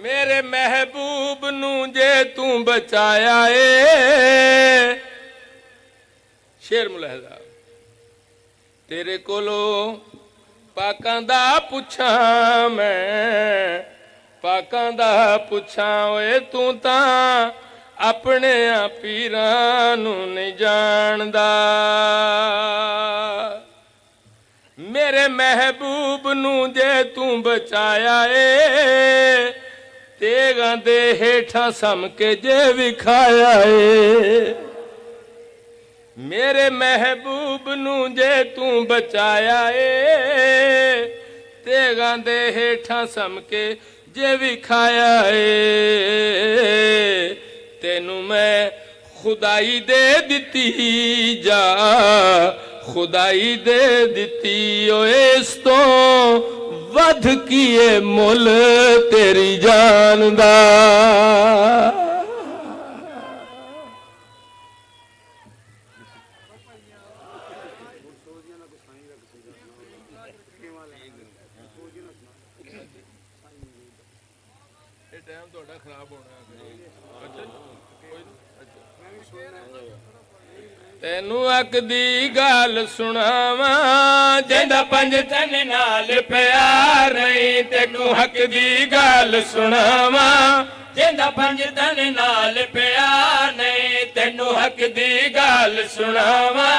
मेरे महबूब नू जे तू बचाया ए, शेर मुलहजा, तेरे कोलों पाकां दा पुछां मैं, पाकां दा पुछां, ओए तू तां अपने पीरां नू नहीं जानदा। मेरे महबूब नू जे तू बचाया ए, तेगां दे हेठां सम के जे विखाया ए। मेरे महबूब नू जे तू बचाया ए, तेगां दे हेठां सम के जे विखाया ए। तेनू मैं खुदाई दे दिती जा, खुदाई दे दिती, ओए इस तो वध किए मुल तेरी जान दा। टाइम थोड़ा खराब होना। तेनू अक दी गल सुनावा, जिंदा पंज तन नाल प्यार नहीं, तेनू हक दी गल सुनावा, जिंदा पंज तन नाल प्यार नहीं, तेनू हक दी गल सुनावा,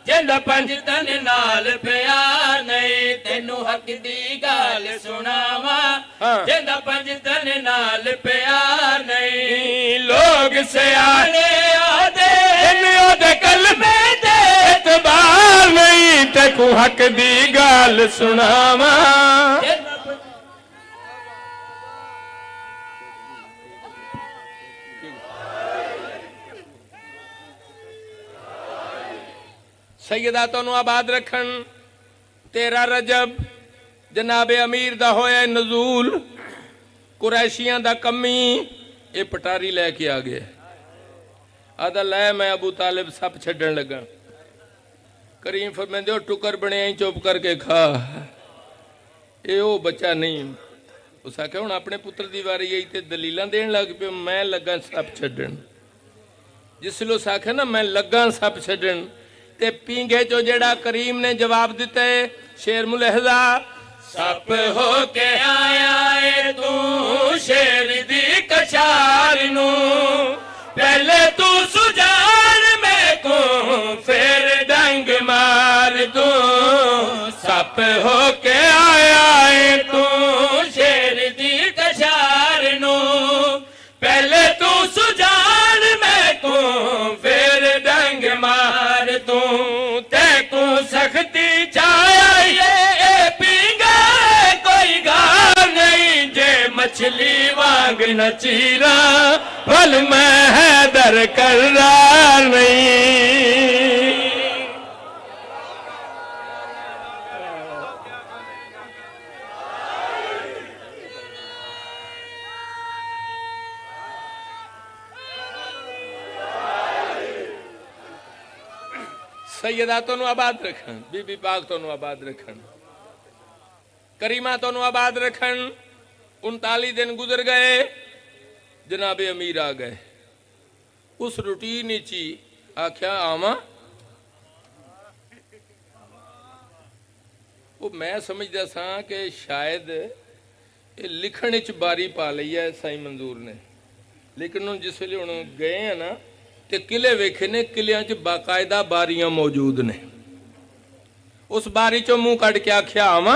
जिंदा पंज तन नाल प्यार नहीं तेनू हक दी गाल सुनावा जिंदा पंज तन नाल प्यार नहीं लोग सियाने आदे ओदे कलमे दे एतबार नहीं तेकू हक दी गाल सुनावा सैयदा तोनू आबाद रखन 13 रजब जनाबे अमीर दा होया नजूल कुरैशियां दा कमी ये पटारी लैके आ गया आदा लै मैं अबू तालिब सब छड्डन लगा करीम फरमांदे टुकर बने चुप करके खा ये ओ बच्चा नहीं उस आख्या हुण अपने पुत्र दी वारी आई ते दलीलां देन लग पे मैं लगा सब छड्डन जिसले उस आख्या ना मैं लगा सब छड्डन ते पींगे चो जेड़ा करीम ने जवाब दिता है शेर मुलहजा सप हो के आया है तू शेर दी कछार नू पहले तू सुजान में को फिर डंग मार तू सप हो के आया है तू शेर दी कछार नू पहले तू सुजान में को फिर डंग मार तू तेको सख्ती चाहे पीगा कोई गाल नहीं जे मछली वांग न चीरा फल मैं हैदर करार नहीं सैयदा तोनू आबाद रखन बीबी पाक तोनू आबाद रखन करीमा तोनू आबाद रखन 39 दिन गुजर गए जनाबे अमीर आ गए उस रूटीन ची आख्या आवा वो मैं समझदा सा कि शायद ये लिखण च बारी पा ली है साईं मंजूर ने लेकिन हुण जिस वेले हुण गए हैं ना ते किले वेखे ने किलियां च बाकायदा बारियां मौजूद ने उस बारी चो मुंह कट के आख्या आवा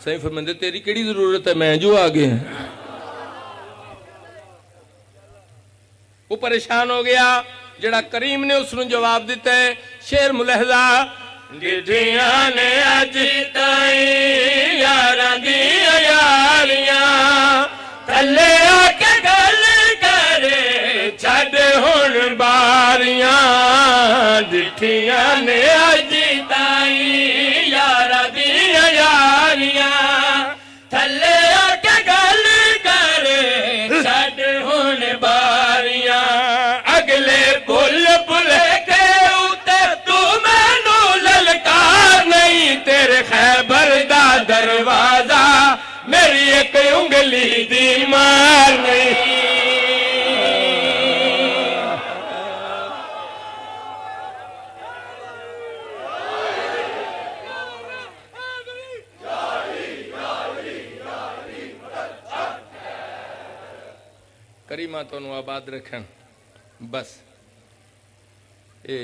सही फरमांदे तेरी केड़ी जरूरत है मैं जो आ गए वो परेशान हो गया जड़ा करीम ने उसनु जवाब दिता है शेर मुलहजा गिठिया ने अज ताई यारां दी यारियां थल्ले आके गल करे छड़ हुण बारियां डिठिया ने अज ताई यारां दी यारियां थल्ले आके गल करे छड़ हुण बारियां अगले पुल पुले के उते तू मैनू ललकार नहीं तेरे खैबर दा दरवाजा मेरी एक उंगली दी मार नहीं करीमा तोनू आबाद रखन बस ये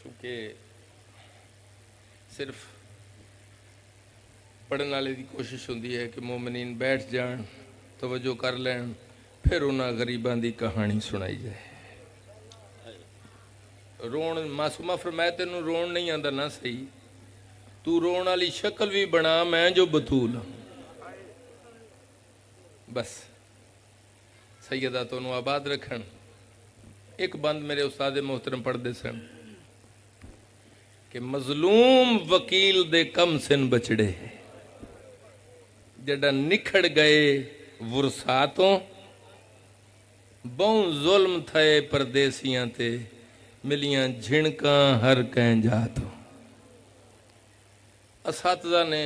चूंकि सिर्फ पढ़ने वाले की कोशिश होती है कि मोमिनीन बैठ जान तवज्जो कर लैन फिर उन्होंने गरीबां की कहानी सुनाई जाए रोन मासूमा फरमाया तेनू रोन नहीं आंदा ना सही तू रोन वाली शक्ल भी बना मैं जो बतूल बस सैयदा तोनू आबाद रखन एक बंद मेरे उस्ताद मोहतरम पढ़ते सन कि मजलूम वकील दे कम सिन बचड़े जड़ा निखड़ गए वुरसा तो बहु जुल्म थे परदेसियां ते मिलियां झिणकां हर कैं जातो असातिज़ा ने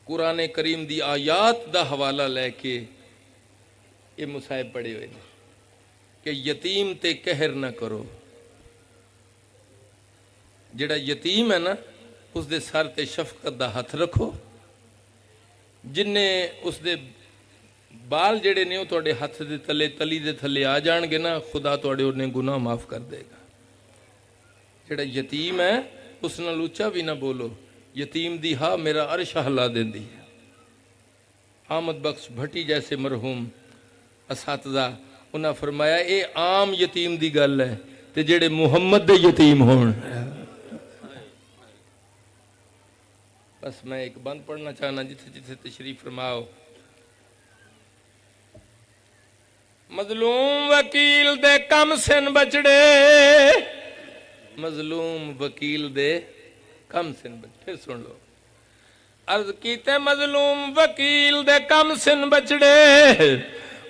कुरान करीम दी आयात दा हवाला लैके ये मुसाहिब पढ़े हुए ने कि यतीम ते कहर ना करो जेड़ा यतीम है ना उसदे सर ते शफकत दा हथ रखो जिन्ने उसदे बाल जेड़े ने तुहाडे हथ दे तले तली दे थले आ जाणगे ना खुदा तुहाडे उन्हें गुनाह माफ कर देगा ਜਿਹੜਾ ਯਤੀਮ ਹੈ ਉਸ ਨਾਲ ਉੱਚਾ ਵੀ ਨਾ ਬੋਲੋ। ਯਤੀਮ ਦੀ ਹਾਂ ਮੇਰਾ ਅਰਸ਼ ਹਿਲਾ ਦਿੰਦੀ ਹੈ। ਆਮਦ ਬਖਸ਼ ਭੱਟੀ ਜੈਸੇ ਮਰਹੂਮ ਅਸਾਤਜ਼ਾ ਉਹਨਾਂ ਫਰਮਾਇਆ ਇਹ ਆਮ ਯਤੀਮ ਦੀ ਗੱਲ ਹੈ ਤੇ ਜਿਹੜੇ ਮੁਹੰਮਦ ਦੇ ਯਤੀਮ ਹੋਣ। बस मैं एक बंद पढ़ना चाहना जिथे जिथे तशरीफ फरमाओ। मजलूम वकील दे कम सिन बचड़े, मजलूम वकील दे कम सिन बचड़े। फिर सुन लो, अर्ज कीते मजलूम वकील दे कम सिन बचड़े,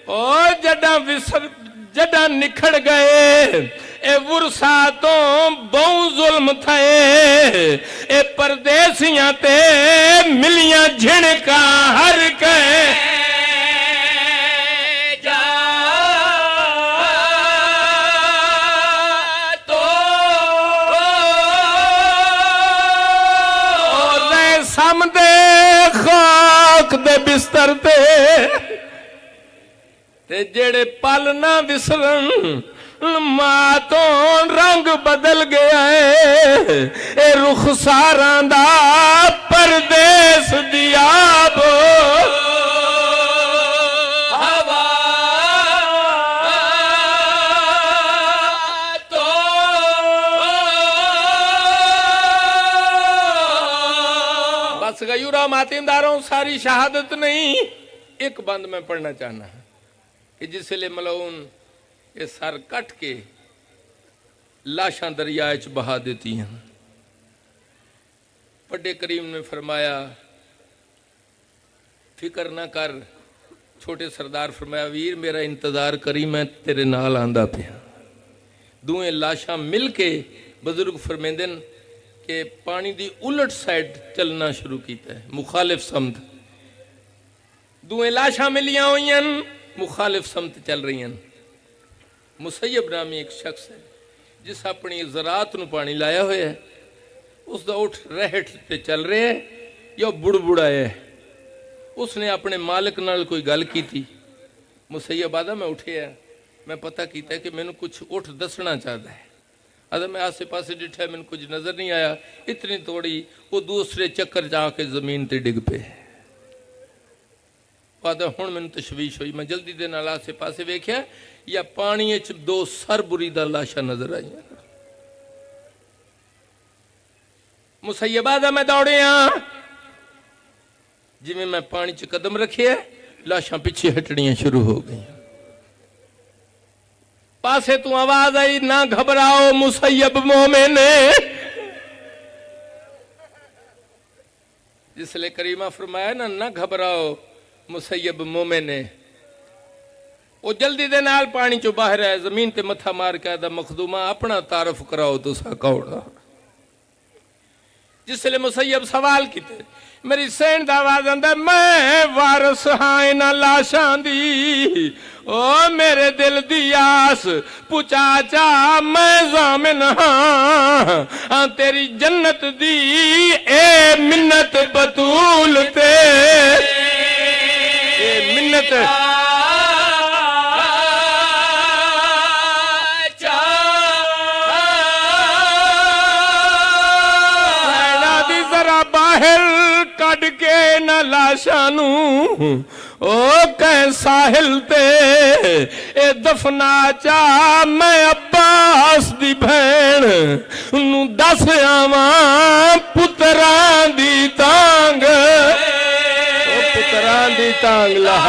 ओ जडा विसर जडा निखड़ गए ए वुरसा तो बहु जुल्म थे, ए परदेसियां ते मिलियां झिणका हर के जा तो दे समदे खाक दे बिस्तर ते जेड़े पल ना विसरन मां तो रंग बदल गया है ए रुखसारां दा परदेस दिया बो हवा तो बस गयूरा मातिंदारों सारी शहादत नहीं। एक बंद मैं पढ़ना चाहना कि जिसले मलऊन ये सर कट के लाशां दरिया च बहा देती हैं। बड़े करीम ने फरमाया फिक्र ना कर, छोटे सरदार फरमाया वीर मेरा इंतजार करी मैं तेरे नाल आंदा पिया। दोवें लाशां मिल के बुजुर्ग फरमेंदन कि पानी दी उलट साइड चलना शुरू किया है, मुखालिफ समत। दोवें लाशां मिलियां हुई मुखालिफ समत चल रही हैं। मुसैयब नामी एक शख्स है जिस अपनी ज़रात नूं पानी लाया हुआ है, उसका उठ रहट पे चल रहा है या बुड़बुड़ा है। उसने अपने मालिक नाल कोई गल की थी। मुसैयब आदा मैं उठे है, मैं पता किया कि मैनू कुछ उठ दसना चाहता है। आदा मैं आसे पासे डिठा, मैनू कुछ नज़र नहीं आया। इतनी तोड़ी वो दूसरे चक्कर जाके ज़मीन ते डिग पे। आदा हुण मैनू तशवीश हुई, मैं जल्दी दे नाल आसे पासे वेख्या या पानी च दो सर बुरीदा लाशा नजर आई। मुसैयबा दा मैं दौड़िया, जिवें मैं पानी च कदम रखे लाशा पिछे हटनियां शुरू हो गई। पासे तू आवाज आई ना घबराओ मुसैयब मोमिन। जिसले करीमा फरमाया ना घबराओ मुसैयब मोमिन, वो जल्दी दे नाल पानी चो बाहर आया, जमीन ते मथा मार के आदा मखदूमा अपना तारफ कराओ तुसा कौन। जिसले मुसैयब सवाल किते मेरी सैन दा आवाज आंदा मैं वारस हाँ इन्हां लाशां दी, ओ मेरे दिल दी आस पुचा चा मैं जामिन हाँ तेरी जन्नत दी ए मिन्नत बतूल ते ए मिन्नत कड़ के न लाशानू ओ कै साहिल ते ए दफना चा मैं अब्बास दी भैन नू दस आवा पुत्रां दी तांग, ओ पुत्रां दी तांग ला।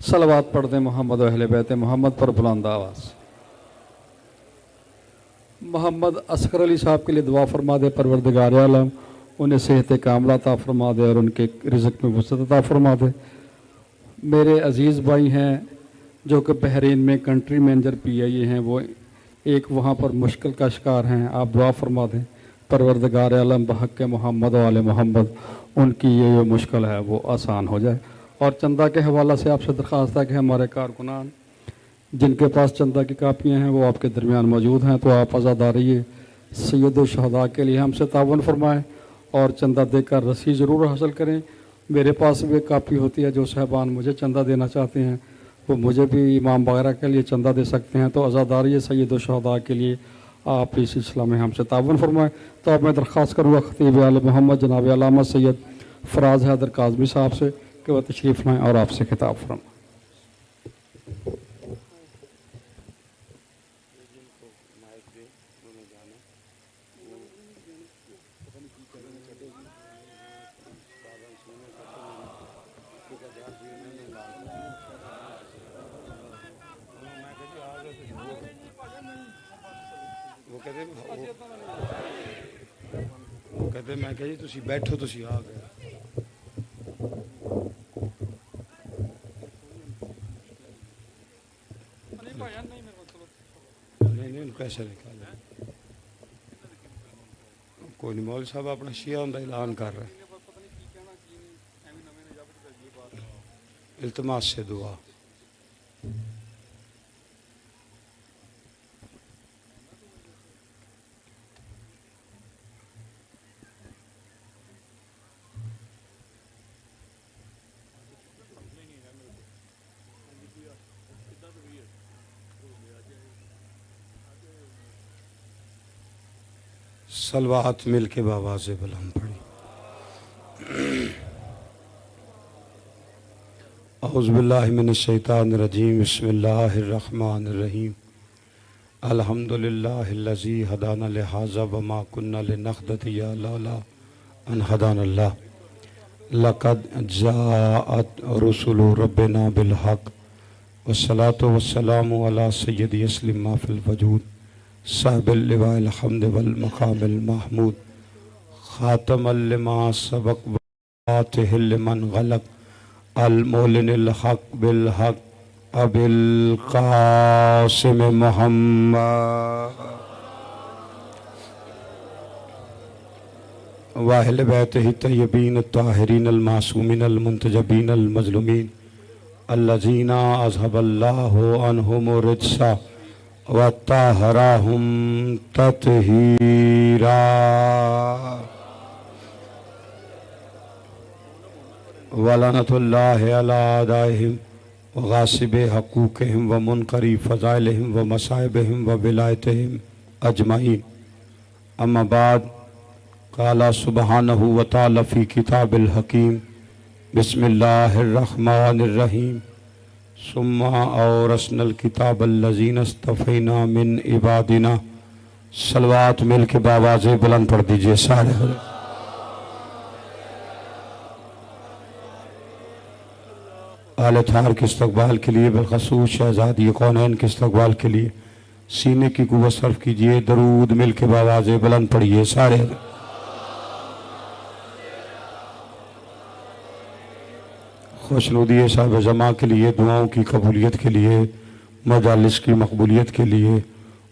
सलवात पढ़ते मोहम्मद अहले बैत मोहम्मद पर बुलंद आवाज़। मोहम्मद असगर अली साहब के लिए दुआ फरमा दे, परवरदिगार आलम उन्हें सेहत कामला अता फरमा दे और उनके रिज़्क़ में वसअत अता फरमा दे। मेरे अज़ीज़ भाई हैं जो कि बहरीन में कंट्री मैनेजर PIA हैं, वो एक वहाँ पर मुश्किल का शिकार हैं, आप दुआ फरमा दें। परवरदिगार आलम बहक़ मोहम्मद वाले मोहम्मद उनकी ये मुश्किल है वो आसान हो जाए। और चंदा के हवाला से आपसे दरख्वास्त है कि हमारे कारकुनान जिनके पास चंदा की कापियाँ हैं वो आपके दरमियान मौजूद हैं, तो आप आज़ादारी सैयद शहदा के लिए हमसे तावन फरमाएँ और चंदा देकर रसीद ज़रूर हासिल करें। मेरे पास भी एक कापी होती है, जो साहबान मुझे चंदा देना चाहते हैं वो मुझे भी इमाम वगैरह के लिए चंदा दे सकते हैं। तो आज़ादारी सैयद शहदा के लिए आप इस सिलसिला में हमसे तावन फरमाएँ। तो अब मैं दरख्वास्त करूँगा ख़तीब आले मोहम्मद जनाब अल्लामा सैयद फराज हैदर काज़मी साहब से कि वह तशरीफ़ लाएँ और आपसे खिताब फरमाएँ। वो कहते मैं कहा जी तुसी बैठो, तुसी आ गए। नहीं पैसे निकाले कोई नहीं। मौलवी साहब अपना शिया का ऐलान कर रहे हैं। इल्तिमास से दुआ। सलवात मिल के बाबा से बुलंद पड़ी। औज़ु बिल्लाहि मिनश शैतानिर रजीम। बिस्मिल्लाहिर्रहमानिर्रहीम। अल्हम्दुलिल्लाहिल्लज़ी हदाना लिहाज़ा वमा कुन्ना लिनख्तदिया लौला अन हदानल्लाह। लक़द जाअत रुसुलु रब्बिना बिल हक़ वस्सलातु वस्सलामु अला सय्यदि यस्लिम मा फिल वजूद साहिबिल लिवाइल हम्द वल मक़ामिल महमूद ख़ातमल लिमा सबक़ वातिहिल लिमन गलक़ अल मौलिनिल हक़ बिल हक़ अबिल क़ासिम मुहम्मद वाहिल बैतिहि तय्यबीन ताहिरीन अल मासूमीन अल मुंतजबीन अल मज़लूमीन अल्लज़ीना अज़हबल्लाहु अन्हुम रिज्सा व ताहराहुम तत्हीरा। वलानतुल्लाहि अला आदाइहिम व गासिबि हक़ूक़िहिम व मुनकरी फ़ज़ाइलिहिम व मसाइबिहिम व विलायतिहिम अजमईन। अम्मा बाद क़ाला सुब्हानहु व तआला फ़ी किताबिल हकीम। बिस्मिल्लाहिर्रहमानिर्रहीम। सुम्मा औरसनल किताबल्लज़ीना इस्तफ़ैना मिन इबादिना। सलवात मिल के बावाज़े बुलंद पढ़ दीजिए सारे। आले थार के इस्तक़बाल के लिए बिलख़सूस शहज़ादी कौनैन के इस्तक़बाल के लिए सीने की कुव्वत सर्फ कीजिए। दरूद मिल के बावाज़े बुलंद पढ़िए सारे। खुशनुदी साहिब जमा के लिए, दुआओं की कबूलियत के लिए, मजालिस की मकबूलियत के लिए,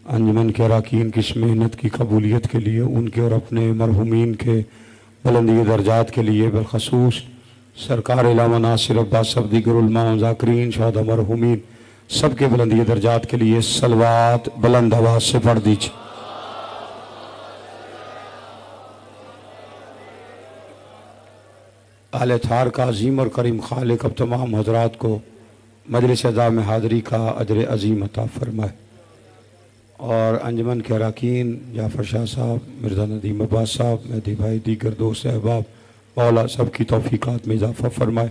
अंजमन के अरकान की इस मेहनत की कबूलियत के लिए, उनके और अपने मरहुमीन के बुलंदी दर्जात के लिए, बिलख़सूस सरकार इलामा नासिर अब्बास सब दीगर उलमा ज़ाकिरीन शहदा मरहुमीन सबके बुलंदी दर्जात के लिए सलवात बुलंद आवाज़ से पढ़ दीजिए। आले थार का अजीम और करीम खालिक अब तमाम हजरात को मजलिस अज़ा में हाज़री का अजर अजीम अता फरमाए। और अंजमन के अरकान जाफ़र शाह साहब, मिर्ज़ा नदीम अब्बास साहब, मेहदी भाई, दीगर दोस्त अहबाब मौला सब की तौफ़ीक़ात में इज़ाफ़ा फरमाए।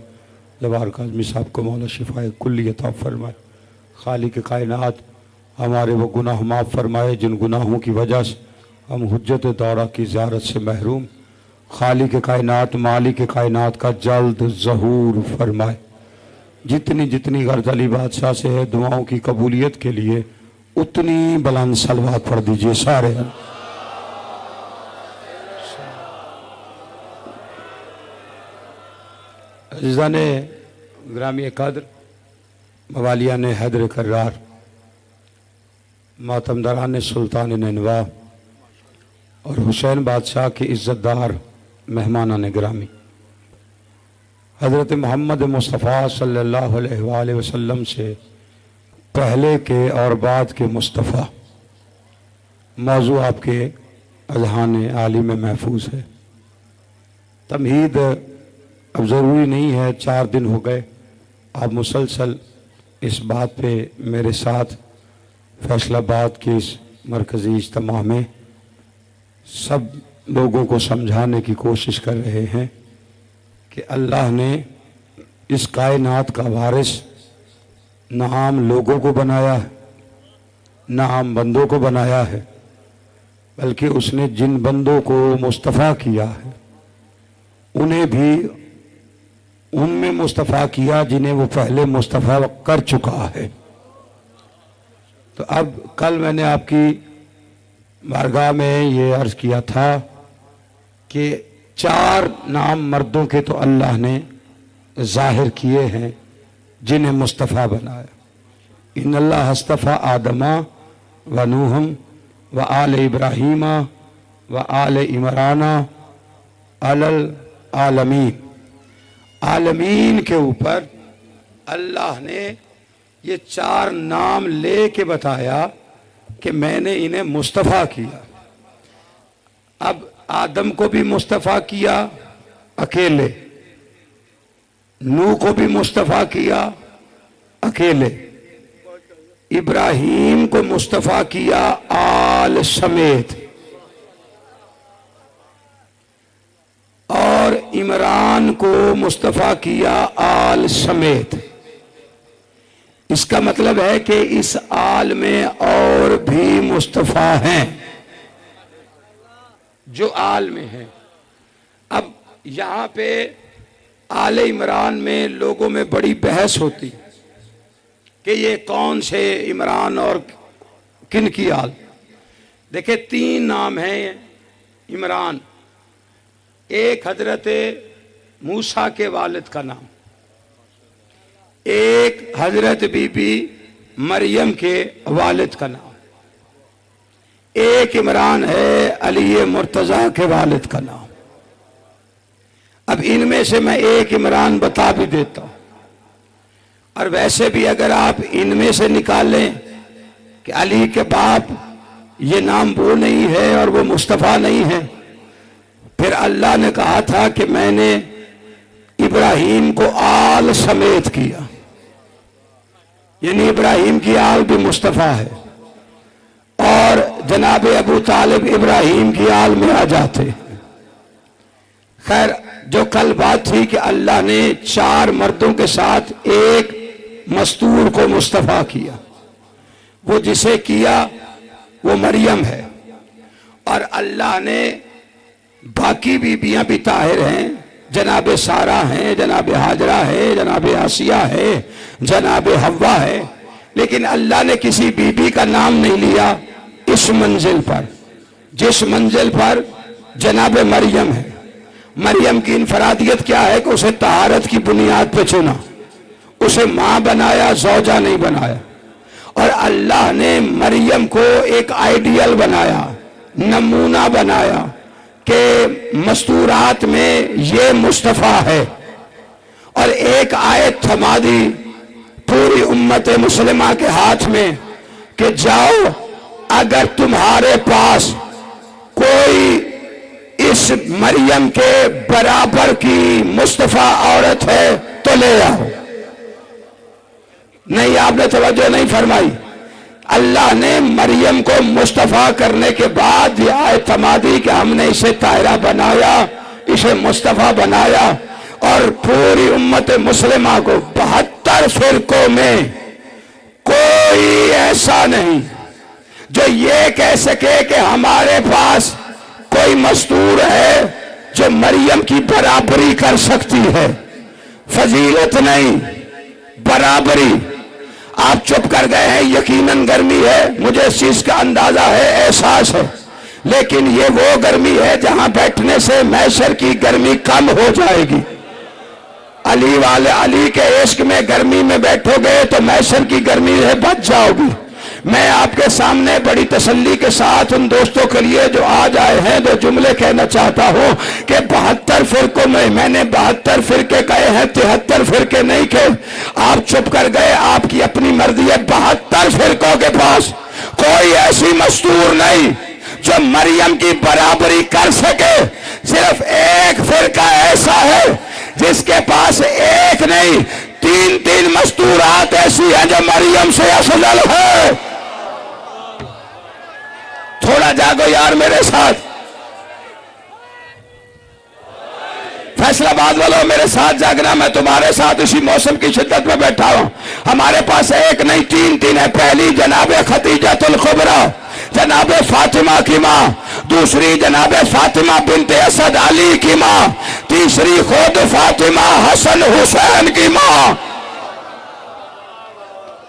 जवाहर काज़मी साहब को मौला शिफ़ाए कुल्ली अता फरमाए। खालिक कायनात हमारे वो गुनाह माफ़ फरमाए जिन गुनाहों की वजह से हम हुज्जत दौरा की ज़ियारत से महरूम। खालिक कायनात मालिक कायनात का जल्द ज़हूर फरमाए। जितनी जितनी गर्ज अली बादशाह से है दुआओं की कबूलियत के लिए उतनी बुलंद सलवात पढ़ दीजिए सारे। अज़ीज़ान ग्रामी कद्र, मवालियान हैदर कर्रार, मातमदारान सुल्तान नैनवा, और हुसैन बादशाह के इज़्ज़तदार मेहमानान गिरामी, हज़रत मोहम्मद मुस्तफ़ा सल्लल्लाहु अलैहि वसल्लम से पहले के और बाद के मुस्तफ़ा, मौजू आपके अज़हान आली में महफूज है। तमहीद अब ज़रूरी नहीं है, 4 दिन हो गए आप मुसलसल इस बात पे मेरे साथ फैसलाबाद के इस मरकज़ी इज्तिमा में सब लोगों को समझाने की कोशिश कर रहे हैं कि अल्लाह ने इस कायनात का वारिस न आम लोगों को बनाया है, न आम बंदों को बनाया है, बल्कि उसने जिन बंदों को मुस्तफ़ा किया है उन्हें भी उनमें मुस्तफ़ा किया जिन्हें वो पहले मुस्तफ़ा कर चुका है। तो अब कल मैंने आपकी बारगाह में ये अर्ज़ किया था कि 4 नाम मर्दों के तो अल्लाह ने ज़ाहिर किए हैं जिन्हें मुस्तफ़ा बनाया। इन्नल्लाह हस्तफ़ा आदमा व नूहम व आल इब्राहीमा व आल इमराना अलल आलमीन। आलमीन के ऊपर अल्लाह ने ये 4 नाम ले के बताया कि मैंने इन्हें मुस्तफ़ा किया। अब आदम को भी मुस्तफ़ा किया अकेले, नूह को भी मुस्तफ़ा किया अकेले, इब्राहीम को मुस्तफ़ा किया आल समेत, और इमरान को मुस्तफ़ा किया आल समेत। इसका मतलब है कि इस आल में और भी मुस्तफ़ा हैं जो आल में हैं। अब यहां पे आले इमरान में लोगों में बड़ी बहस होती कि ये कौन से इमरान और किन की आल। देखिए 3 नाम हैं इमरान। एक हजरत मूसा के वालिद का नाम, एक हजरत बीबी मरियम के वालिद का नाम, एक इमरान है अली मुर्तज़ा के वालिद का नाम। अब इनमें से मैं एक इमरान बता भी देता हूं, और वैसे भी अगर आप इनमें से निकालें कि अली के बाप ये नाम वो नहीं है और वो मुस्तफ़ा नहीं है, फिर अल्लाह ने कहा था कि मैंने इब्राहीम को आल समेत किया, यानी इब्राहीम की आल भी मुस्तफ़ा है, और जनाब अबू तालिब इब्राहीम की आल में आ जाते। खैर, जो कल बात थी कि अल्लाह ने 4 मर्दों के साथ एक मस्तूर को मुस्तफ़ा किया, वो जिसे किया वो मरियम है, और अल्लाह ने बाकी बीबियां भी ताहिर हैं, जनाब सारा हैं, जनाब हाजरा है, जनाब आसिया है, जनाब हव्वा है, लेकिन अल्लाह ने किसी बीबी का नाम नहीं लिया इस मंजिल पर, जिस मंजिल पर जनाब मरियम है। मरियम की इनफरादियत क्या है कि उसे तहारत की बुनियाद पे चुना, उसे मां बनाया, ज़ौजा नहीं बनाया। और अल्लाह ने मरियम को एक आइडियल बनाया, नमूना बनाया कि मस्तूरात में ये मुस्तफ़ा है, और एक आयत थमा दी पूरी उम्मत मुस्लिमा के हाथ में कि जाओ, अगर तुम्हारे पास कोई इस मरियम के बराबर की मुस्तफ़ा औरत है तो ले आओ। नहीं, आपने तवज्जो नहीं फरमाई। अल्लाह ने मरियम को मुस्तफ़ा करने के बाद यह आयत थमा दी कि हमने इसे ताहिरा बनाया, इसे मुस्तफ़ा बनाया, और पूरी उम्मत मुस्लिमा को 72 फिरकों में कोई ऐसा नहीं जो ये कह सके कि हमारे पास कोई मस्तूर है जो मरियम की बराबरी कर सकती है। फजीलत नहीं, बराबरी। आप चुप कर गए हैं, यकीनन गर्मी है, मुझे इस चीज का अंदाजा है, एहसास है, लेकिन ये वो गर्मी है जहां बैठने से मैशर की गर्मी कम हो जाएगी। अली वाले अली के इश्क में गर्मी में बैठोगे तो मैशर की गर्मी से बच जाओगी। मैं आपके सामने बड़ी तसल्ली के साथ उन दोस्तों के लिए जो आज आए हैं दो जुमले कहना चाहता हूं कि 72 फिरकों में मैंने 72 फिरके कहे हैं, 73 फिरके नहीं कहे। आप चुप कर गए, आपकी अपनी मर्जी है। 72 फिरकों के पास कोई ऐसी मस्तूर नहीं जो मरियम की बराबरी कर सके। सिर्फ एक फिरका ऐसा है जिसके पास एक नहीं 3 मस्तूरात ऐसी हैं जो मरियम से अफजल है। थोड़ा जागो यार मेरे साथ, फैसलाबाद वालों मेरे साथ जागना। मैं तुम्हारे साथ इसी मौसम की शिद्दत में बैठा हूं। हमारे पास एक नहीं 3 है। पहली जनाब खतीजतुल कुबरा जनाब फातिमा की मां, दूसरी जनाब फातिमा बिनते असद अली की मां, तीसरी खुद फातिमा हसन हुसैन की मां।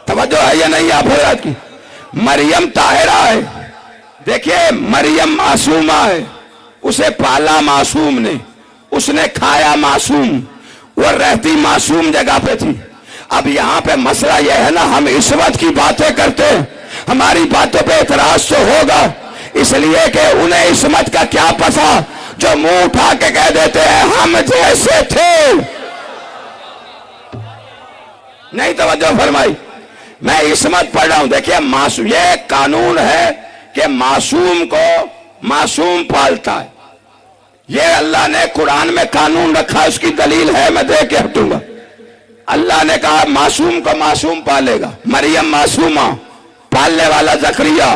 तवज्जो है या नहीं आप हजरात की? मरियम ताहिरा है। देखिए मरियम मासूमा है, उसे पाला मासूम ने, उसने खाया मासूम, वो रहती मासूम जगह पे थी। अब यहां पे मसला यह है ना, हम इस्मत की बातें करते हैं, हमारी बातों पे इतराज तो होगा, इसलिए कि उन्हें इस्मत का क्या पता जो मुंह उठा के कह देते हैं हम जैसे थे। नहीं तवज्जो फरमाई। मैं इस्मत पढ़ रहा हूं। देखिए मासूम, ये कानून है कि मासूम को मासूम पालता है। ये अल्लाह ने कुरान में कानून रखा, उसकी दलील है, मैं दे के हटूंगा। अल्लाह ने कहा मासूम को मासूम पालेगा। मरियम मासूमा, पालने वाला जकरिया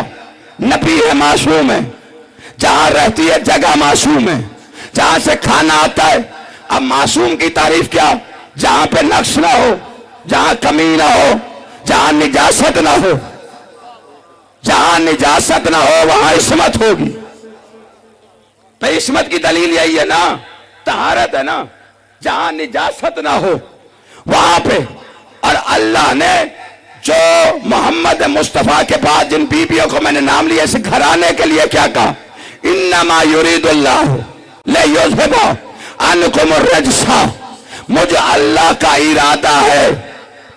नबी है, मासूम है। जहां रहती है जगह मासूम है, जहां से खाना आता है। अब मासूम की तारीफ क्या? जहां पे नक्श ना हो, जहां कमी ना हो, जहां निजासत ना हो। जहां निजासत ना हो वहां इस्मत होगी। तो इस्मत की दलील यही है ना, तहारत है ना। जहां निजासत ना हो वहां पे। और अल्लाह ने जो मोहम्मद मुस्तफा के बाद जिन बीबियों को मैंने नाम लिया, इस घराने के लिए क्या कहा? इन्नमा युरीदुल्लाह लियुज़हिबा अन्कुम अर्रजसा। मुझे अल्लाह का इरादा है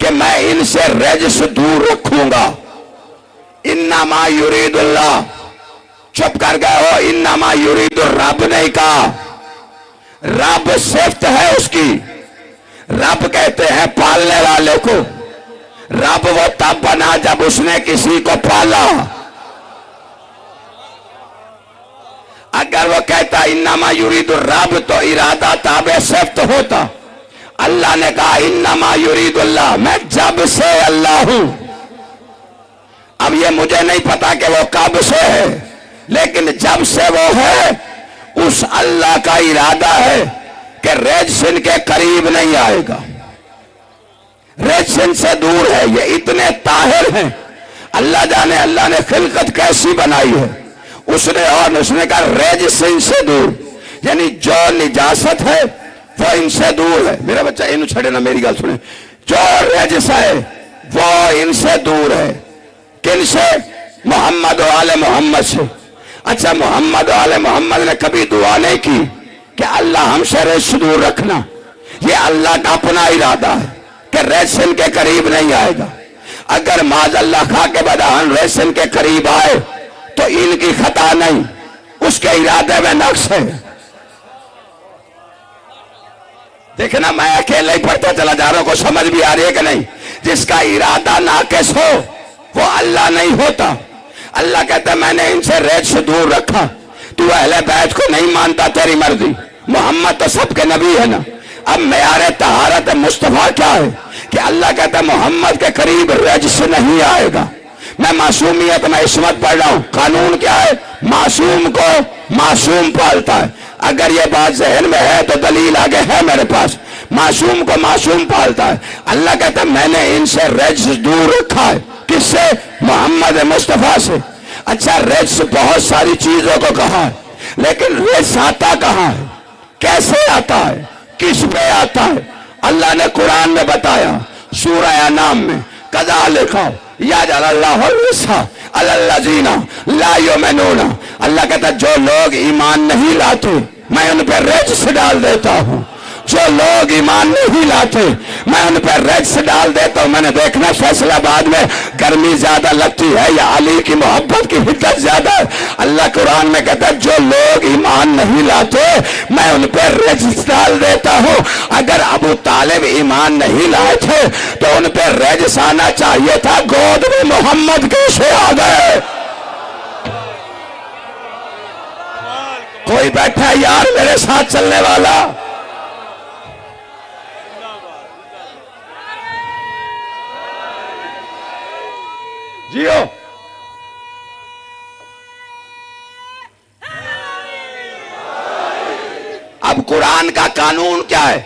कि मैं इनसे रजस दूर रखूंगा। इन्नमा युरीदुल्लाह, चुप कर गए हो। इन्नमा युरीदुर रब नहीं कहा, रब सिफ्त है उसकी। रब कहते हैं पालने वाले को। रब वो तब बना जब उसने किसी को पाला। अगर वो कहता इन्नमा युरीदुर रब तो इरादा ताबे सिफ्त होता। अल्लाह ने कहा इन्नमा युरीदुल्लाह, मैं जब से अल्लाह हूं। अब ये मुझे नहीं पता कि वो कब से है, लेकिन जब से वो है उस अल्लाह का इरादा है कि रेजिन के करीब नहीं आएगा। रेजिन से दूर है। ये इतने ताहिर हैं, अल्लाह जाने अल्लाह ने खिलकत कैसी बनाई है उसने। और उसने कहा रेजिन से दूर, यानी जो निजासत है वो इनसे दूर है। मेरा बच्चा इन छड़े ना, मेरी गल सुने। जो रेजिस है वो इनसे दूर है। किनसे? मोहम्मद वाले मोहम्मद से। अच्छा, मोहम्मद वाले मोहम्मद ने कभी दुआ नहीं की कि अल्लाह हमसे रेजिस दूर रखना। ये अल्लाह का अपना इरादा है कि रेजिन के करीब नहीं आएगा। अगर माज़अल्लाह खा के बदाहन रेजिन के करीब आए तो इनकी खता नहीं, उसके इरादे में नक्श है। देखना, मैं अकेले ही पढ़ता चला जा रहा हूं, को समझ भी आ रही है कि नहीं? जिसका इरादा नाकिस हो वो अल्लाह नहीं होता। अल्लाह कहता मैंने इनसे रेज से दूर रखा। तू अहले बैत को नहीं मानता, तेरी मर्जी। मोहम्मद तो सबके नबी है ना। अब मेयारे तहारत मुस्तफा क्या है कि अल्लाह कहता मोहम्मद के करीब रेज से नहीं आएगा। मैं मासूमियत में इस्मत पढ़ रहा हूं। कानून क्या है? मासूम को मासूम पालता है। अगर ये बात जहन में है तो दलील आगे है मेरे पास। मासूम को मासूम पालता है। अल्लाह कहता मैंने इनसे रेज दूर रखा है। किससे? मोहम्मद मुस्तफा से। अच्छा, रेज बहुत सारी चीजों को कहा है, लेकिन रेज आता कहां है, कैसे आता है, किस पे आता है? अल्लाह ने कुरान में बताया, सूरह अनाम में, कदा लिखा अल्लाह कहता जो लोग ईमान नहीं लाते मैं उन पर रेजिस डाल देता हूं। जो लोग ईमान नहीं लाते मैं उन पर रज्स डाल देता हूं। मैंने देखना फैसलाबाद में गर्मी ज्यादा लगती है या अली की मोहब्बत की हिद्दत ज्यादा है। अल्लाह कुरान में कहता है जो लोग ईमान नहीं लाते मैं उन पर रज्स डाल देता हूं। अगर अबू तालिब ईमान नहीं लाए थे तो उन पर रज्स आना चाहिए था। गोद में मोहम्मद कैसे आ गए? कोई बैठा है यार मेरे साथ चलने वाला? जियो। अब कुरान का कानून क्या है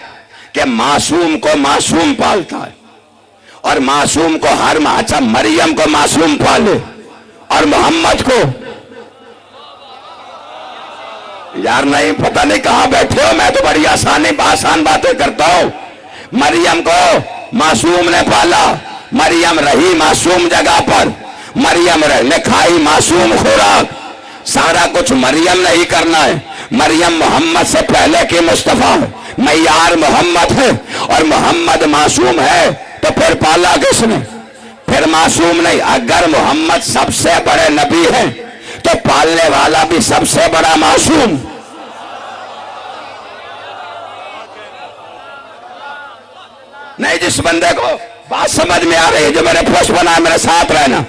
कि मासूम को मासूम पालता है और मासूम को हर अच्छा मरियम को मासूम पाले और मोहम्मद को यार नहीं पता नहीं कहां बैठे हो। मैं तो बड़ी आसान बातें करता हूं। मरियम को मासूम ने पाला, मरियम रही मासूम जगह पर, मरियम ने खाई मासूम खुराक, सारा कुछ मरियम ने ही करना है। मरियम मोहम्मद से पहले की मुस्तफा है, मैयार मोहम्मद है और मोहम्मद मासूम है तो फिर पाला किसने? फिर मासूम नहीं। अगर मोहम्मद सबसे बड़े नबी है तो पालने वाला भी सबसे बड़ा मासूम। नहीं, जिस बंदे को बात समझ में आ रही है जो मेरे पोस्ट बना मेरे साथ रहना।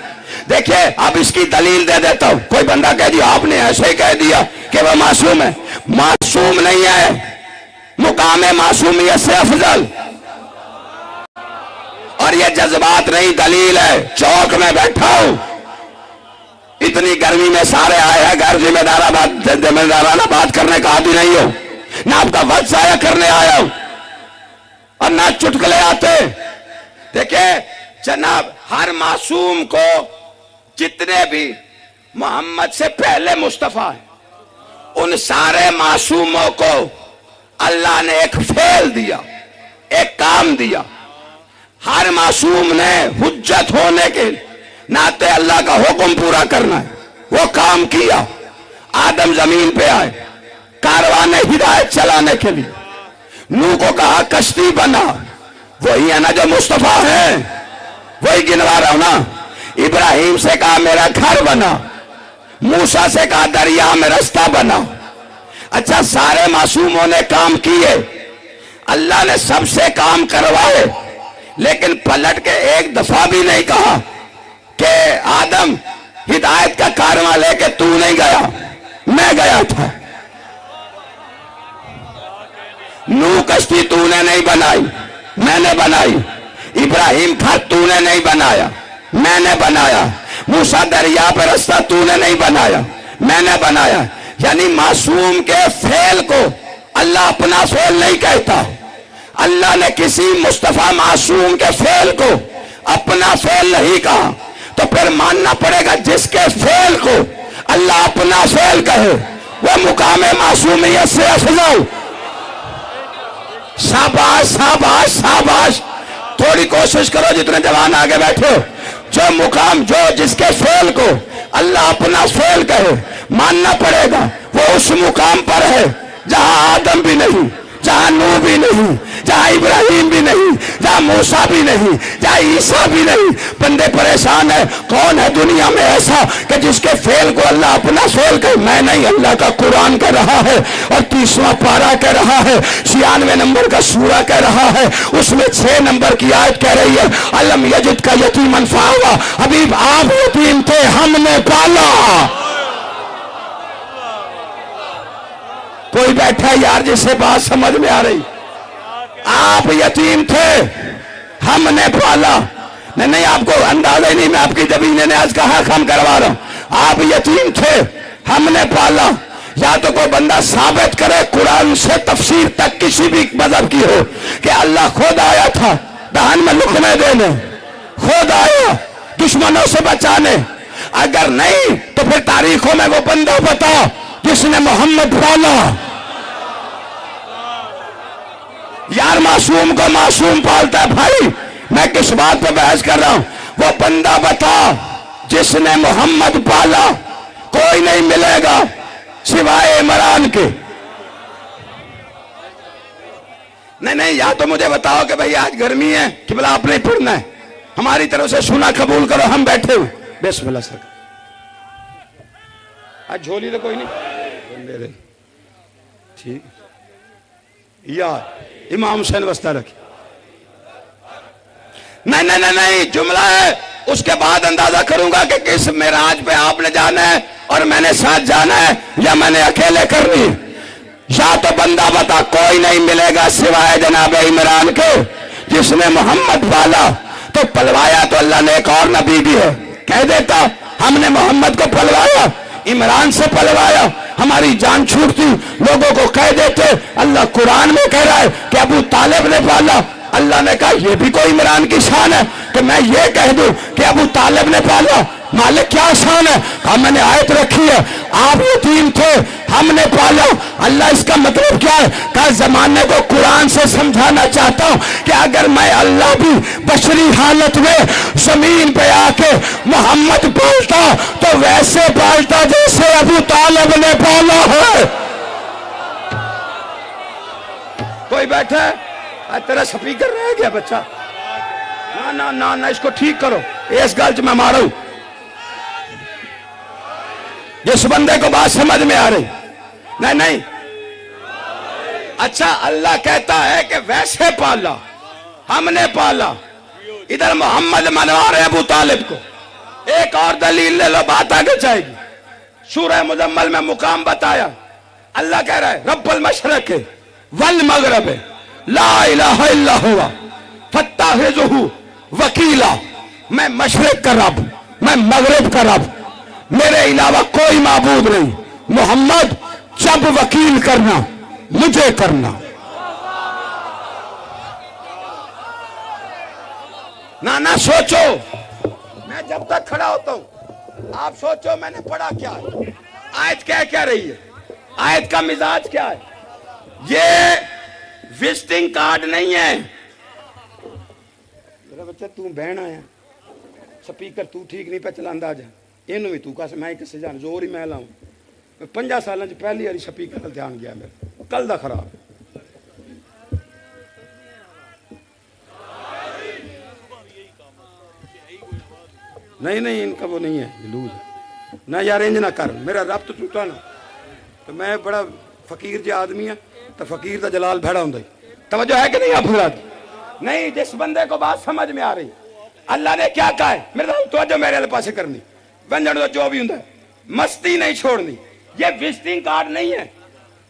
देखिए अब इसकी दलील दे देता हूं। कोई बंदा कह दिया आपने ऐसे ही कह दिया कि वह मासूम है। मासूम नहीं है, मुकाम मासूमियत से अफजल। और ये जज्बात नहीं दलील है। चौक में बैठा हूं, इतनी गर्मी में सारे आए हैं घर, जिम्मेदाराना बात करने का आदि नहीं हो, ना आपका वक्त जाया करने आया हूं और ना चुटकुले आते। देखिए जनाब, हर मासूम को जितने भी मोहम्मद से पहले मुस्तफा है उन सारे मासूमों को अल्लाह ने एक फेल दिया, एक काम दिया। हर मासूम ने हुज्जत होने के नाते अल्लाह का हुक्म पूरा करना है, वो काम किया। आदम जमीन पे आए कारवाने हिदायत चलाने के लिए। नूह को कहा कश्ती बना, वही है ना जो मुस्तफा है, वही गिनवा रहा हूं ना। इब्राहिम से कहा मेरा घर बना, मूसा से कहा दरिया में रास्ता बना। अच्छा, सारे मासूमों ने काम किए, अल्लाह ने सबसे काम करवाए, लेकिन पलट के एक दफा भी नहीं कहा कि आदम हिदायत का कारवां लेके तू नहीं गया, मैं गया था। नूह कश्ती तूने नहीं बनाई, मैंने बनाई। इब्राहिम घर तूने नहीं बनाया, मैंने बनाया। मूसा दरिया पर रास्ता तूने नहीं बनाया, मैंने बनाया। यानी मासूम के फेल को अल्लाह अपना फेल नहीं कहता। अल्लाह ने किसी मुस्तफा मासूम के फेल को अपना फेल नहीं कहा। तो फिर मानना पड़ेगा जिसके फेल को अल्लाह अपना फेल कहे वो मुकामे मासूमियत से अफजल। शाबाश शाबाश शाबाश। थोड़ी कोशिश करो जितने जवान आगे बैठे हो, जो मुकाम जो जिसके फेल को अल्लाह अपना फेल कहे, मानना पड़ेगा वो उस मुकाम पर है जहां आदम भी नहीं, जहां नूह भी नहीं, जहां इब्राहिम भी नहीं, जहां मूसा भी नहीं, जहां ईसा भी नहीं। बंदे परेशान है, कौन है दुनिया में ऐसा कि जिसके फेल को अल्लाह अपना फेल कहे? मैं नहीं, अल्लाह का कुरान कह रहा है और 30वां पारा कह रहा है, 96 नंबर का सूरा कह रहा है, उसमें 6 नंबर की आयत कह रही है अलम यजिद का यतीमन फावा। हबीब आप यतीम थे, हमने पाला। कोई बैठा यार जिसे बात समझ में आ रही? आप यतीम थे, हमने पाला। नहीं, आपको अंदाजा ही नहीं, मैं आपकी जमीन ने आज कहा हम करवा रहा हूं। आप यतीम थे, हमने पाला। या तो कोई बंदा साबित करे कुरान से तफसीर तक किसी भी मजहब की हो कि अल्लाह खुद आया था दहन में लुकमे देने, खुद आया दुश्मनों से बचाने। अगर नहीं तो फिर तारीखों में वो बंदा बताओ जिसने मोहम्मद पाला। यार मासूम को मासूम पालता है भाई। मैं किस बात पे बहस कर रहा हूं? वो बंदा बता जिसने मोहम्मद पाला। कोई नहीं मिलेगा सिवाय इमरान के। नहीं नहीं, या तो मुझे बताओ कि भाई आज गर्मी है कि बोला आपने पढ़ना है, हमारी तरफ से सुना कबूल करो, हम बैठे हुए। बिस्मिल्लाह सर। आज झोली तो कोई नहीं, ठीक यार इमाम हुसैन वस्ता रखी। नहीं नहीं नहीं नहीं, जुमला है, उसके बाद अंदाजा करूंगा कि किस मेराज पे आपने जाना है और मैंने साथ जाना है या मैंने अकेले करनी है। या तो बंदा बता, कोई नहीं मिलेगा सिवाय जनाब इमरान के, जिसने मोहम्मद पाला तो पलवाया तो अल्लाह ने एक और नबी भी है। कह देता हमने मोहम्मद को पलवाया, इमरान से पलवाया, हमारी जान छूटती, लोगों को कह देते अल्लाह कुरान में कह रहा है कि अबू तालिब ने पाला। अल्लाह ने कहा यह भी कोई इमरान की शान है कि मैं ये कह दूं कि अबू तालिब ने पाला। मालिक क्या शान है? कहा मैंने आयत रखी है, आप यतीम थे हमने पाला। अल्लाह इसका मतलब क्या है? कहा जमाने को कुरान से समझाना चाहता हूं कि अगर मैं अल्लाह भी बशरी हालत में जमीन पे आके मोहम्मद पालता तो वैसे पालता जैसे अबू तालिब ने पाला है। कोई बैठा है? तेरा स्पीकर रह गया बच्चा। ना ना ना ना, इसको ठीक करो, इस गल च मैं मारू। जिस बंदे को बात समझ में आ रही, नहीं नहीं, अच्छा अल्लाह कहता है कि वैसे पाला, हमने पाला। इधर मोहम्मद मनवा रहे अबू तालिब को। एक और दलील ले लो, बात आगे जाएगी। सूरह मुजम्मल में मुकाम बताया, अल्लाह कह रहा है रब्बुल मशरिक वल मगरिब ला इलाहा इल्ला हुवा फत्ताहिजुहु वकीला। मैं मशरिक का रब, मैं मगरिब का रब, मेरे अलावा कोई माबूद नहीं। मोहम्मद जब वकील करना मुझे करना। ना ना सोचो, मैं जब तक खड़ा होता हूं आप सोचो मैंने पढ़ा क्या है, आयत क्या कह रही है, आयत का मिजाज क्या है। ये विजिटिंग कार्ड नहीं है। मेरा बच्चा तू बहन आया, स्पीकर तू ठीक नहीं पे चलांदा जा, इनू भी तू कस मैं किसे जान, जोर ही मैं लाऊं। 50 साल पहली बारी स्पीकर का ध्यान गया मेरा, कल दा खराब। नहीं नहीं, इनका वो नहीं है, लूज है ना यार, इंज ना कर, मेरा रब तो टूटा ना। तो मैं बड़ा फकीर जो आदमी है, तो फकीर का जलाल भैड़ा होंगे। तवज्जो है कि नहीं आप हजरात? नहीं, जिस बंदे को बात समझ में आ रही, अल्लाह ने क्या कहा है, मेरे तवज्जो मेरे वाले पासे करनी, बंजन जो भी होंगे, मस्ती नहीं छोड़नी। ये विजिटिंग कार्ड नहीं है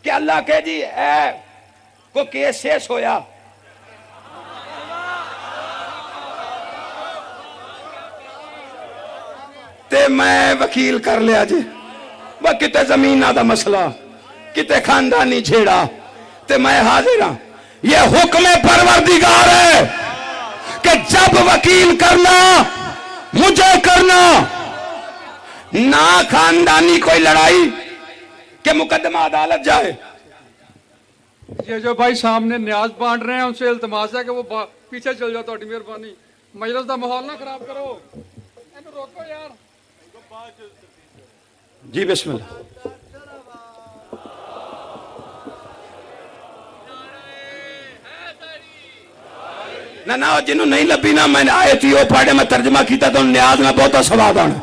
कि अल्लाह कहे जी को केस शेष होया, ते मैं वकील कर लिया जी, वह किते जमीन दा मसला, किते खानदानी छेड़ा, ते मैं हाजिर हाँ। यह हुक्म परवरदिगार है कि जब वकील करना मुझे करना, ना खानदानी कोई लड़ाई के मुकदमा अदालत जाए। ये जो भाई सामने न्याज बांट रहे हैं उनसे इल्तमास है कि वो पीछे चल जाओ, थोड़ी मेहरबानी, मजलिस का माहौल ना खराब करो, रोको यार जी। बिस्मिल्लाह। ना ना, जिन्होंने नहीं लभी ना, मैंने आए थी वो पढ़े, मैं तर्जमा किया तो न्याज में बहुत स्वाद आना।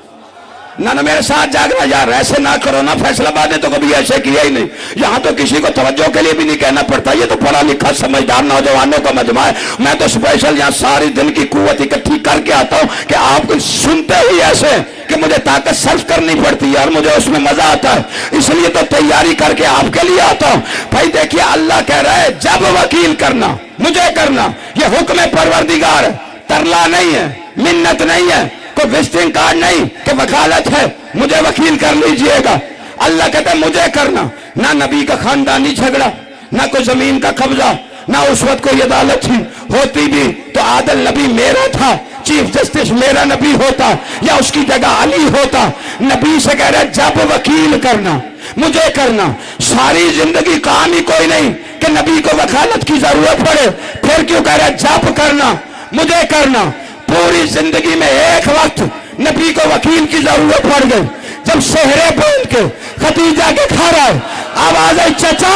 ना ना मेरे साथ जागना यार, ऐसे ना करो ना, फैसलाबाद ने तो कभी ऐसे किया ही नहीं। यहाँ तो किसी को तवज्जो के लिए भी नहीं कहना पड़ता, ये तो पढ़ा लिखा समझदार नौजवानों का मजमा है। मैं तो स्पेशल यहाँ सारी दिन की कुव्वत इकट्ठी करके आता हूँ कि आपको सुनते ही ऐसे कि मुझे ताकत सर्फ करनी पड़ती है और मुझे उसमें मजा आता है, इसलिए तो तैयारी करके आपके लिए आता हूँ। भाई देखिए, अल्लाह कह रहा है जब वकील करना मुझे करना, ये हुक्म परवरदिगार है, तरला नहीं है, मिन्नत नहीं है, कोई विजिटिंग कार्ड नहीं कि वकालत है मुझे वकील कर लीजिएगा। अल्लाह कहता है मुझे करना। ना नबी का खानदानी झगड़ा, ना कोई जमीन का कब्जा, ना उस वक्त कोई अदालत थी, होती भी तो आदल नबी मेरा था, चीफ जस्टिस मेरा नबी होता या उसकी जगह अली होता। नबी से कह रहे जब वकील करना मुझे करना। सारी जिंदगी काम ही कोई नहीं कि नबी को वकालत की जरूरत पड़े, फिर क्यों कह रहे जब करना मुझे करना। पूरी जिंदगी में एक वक्त नबी को वकील की जरूरत पड़ गई, जब सेहरे बांध के खतीजा के घर आए, आवाज आई चचा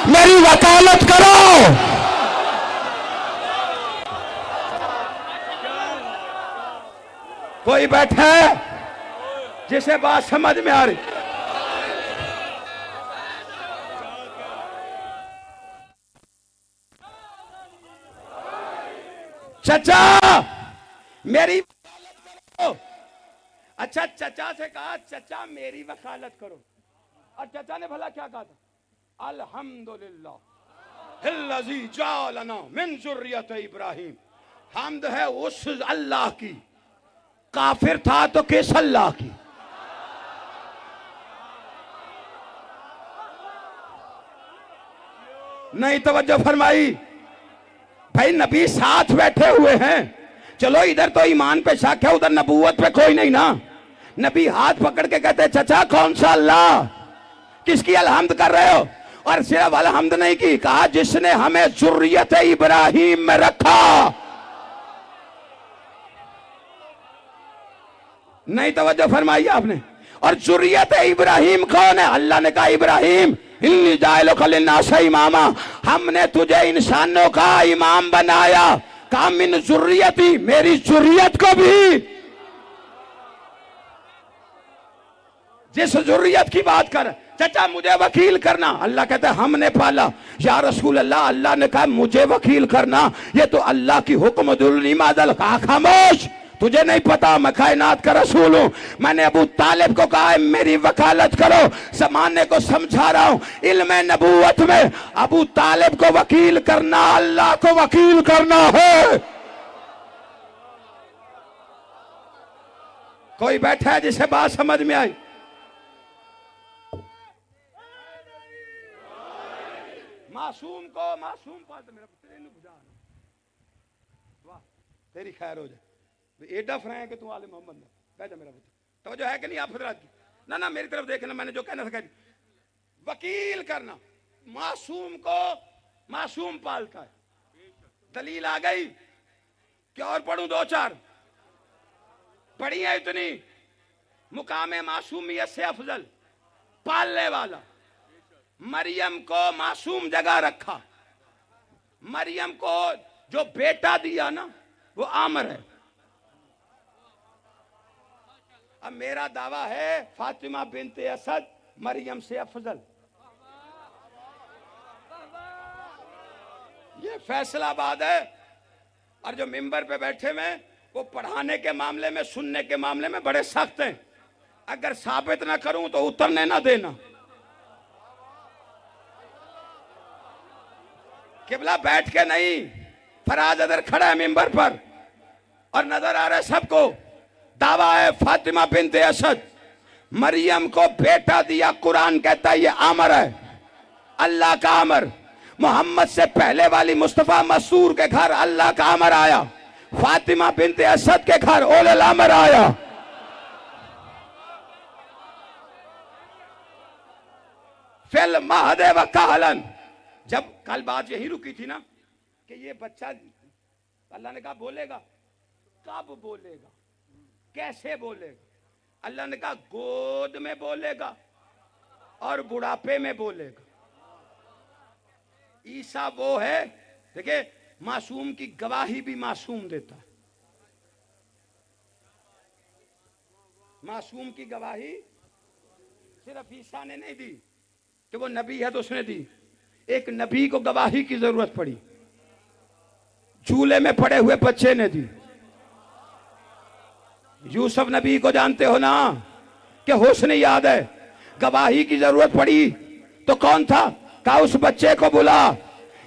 मेरी वकालत करो। कोई बैठा है जिसे बात समझ में आ रही? चचा मेरी वकालत करो। अच्छा चचा से कहा चचा मेरी वकालत करो, और चचा ने भला क्या कहा था? अल्हम्दुलिल्लाह हिल्लज़ी जालना मिन ज़ुर्रियत इब्राहिम। हम्द है उस अल्लाह की, काफिर था तो किस अल्लाह की? नहीं तवज्जो फरमाई। भाई नबी साथ बैठे हुए हैं, चलो इधर तो ईमान पे शक है, उधर नबूवत पे कोई नहीं ना। नबी हाथ पकड़ के कहते चचा कौन सा अल्लाह, किसकी अलहम्द कर रहे हो? और सिर्फ अलहम्द नहीं की, कहा जिसने हमें ज़ुर्रियत इब्राहिम में रखा। नहीं तवज्जो फरमाई आपने। और ज़ुर्रियत इब्राहिम कौन है? अल्लाह ने कहा इब्राहिम इन्नी जाइलुका लिन्नास इमामा, हमने तुझे इंसानों का इमाम बनाया। कहा मिन ज़ुर्रियती, मेरी ज़ुर्रियत को भी। जिस ज़ुर्रियत की बात कर, चचा मुझे वकील करना, अल्लाह कहता है हमने पाला। या रसूल अल्लाह, अल्लाह ने कहा मुझे वकील करना, ये तो अल्लाह की हुक्म दुल्नी मादल। कहा खामोश, तुझे नहीं पता मैं कायनात का रसूल हूं। मैंने अबू तालिब को कहा है मेरी वकालत करो, जमाने को समझा रहा हूं इल्म नबूवत में अबू तालिब को वकील करना अल्लाह को वकील करना है। कोई बैठा है जिसे बात समझ में आई? मासूम को मासूम पाल तो मेरा पुत्र इन्हें बुझा, वाह तेरी खैर हो जाए। एडा फ्रा है कि तू आले मोहम्मद ने कह जा मेरा पुत्र, तो जो है कि नहीं आप हजरात की? ना ना मेरी तरफ देखना, मैंने जो कहना था कह। वकील करना, मासूम को मासूम पालता है। दलील आ गई कि और पढ़ूं दो चार? पढ़ी है इतनी। मुकामे मासूमियत से अफजल पालने वाला। मरियम को मासूम जगह रखा। मरियम को जो बेटा दिया ना वो आमर है। अब मेरा दावा है फातिमा बिनते असद मरियम से अफजल। ये फैसलाबाद है। और जो मिंबर पे बैठे में वो पढ़ाने के मामले में, सुनने के मामले में बड़े सख्त हैं। अगर साबित ना करूं तो उतरने ना देना। किबला बैठ के नहीं, फराज अदर खड़ा है मिंबर पर और नजर आ रहा है सबको। दावा है फातिमा बिनते असद मरियम को बेटा दिया। कुरान कहता है ये आमर है, अल्लाह का आमर। मोहम्मद से पहले वाली मुस्तफा मसूर के घर अल्लाह का आमर आया। फातिमा बिनते असद के घर ओल आमर आया। फिल महदे व कहलन। जब कल बात यही रुकी थी ना कि ये बच्चा अल्लाह ने कहा बोलेगा, कब बोलेगा, कैसे बोलेगा? अल्लाह ने कहा गोद में बोलेगा और बुढ़ापे में बोलेगा। ईसा वो है, देखिए मासूम की गवाही भी मासूम देता है। मासूम की गवाही सिर्फ ईसा ने नहीं दी कि वो नबी है तो उसने दी। एक नबी को गवाही की जरूरत पड़ी, झूले में पड़े हुए बच्चे ने दी। यूसुफ नबी को जानते हो ना कि हुस्न याद है। गवाही की जरूरत पड़ी तो कौन था? कहा उस बच्चे को बुला।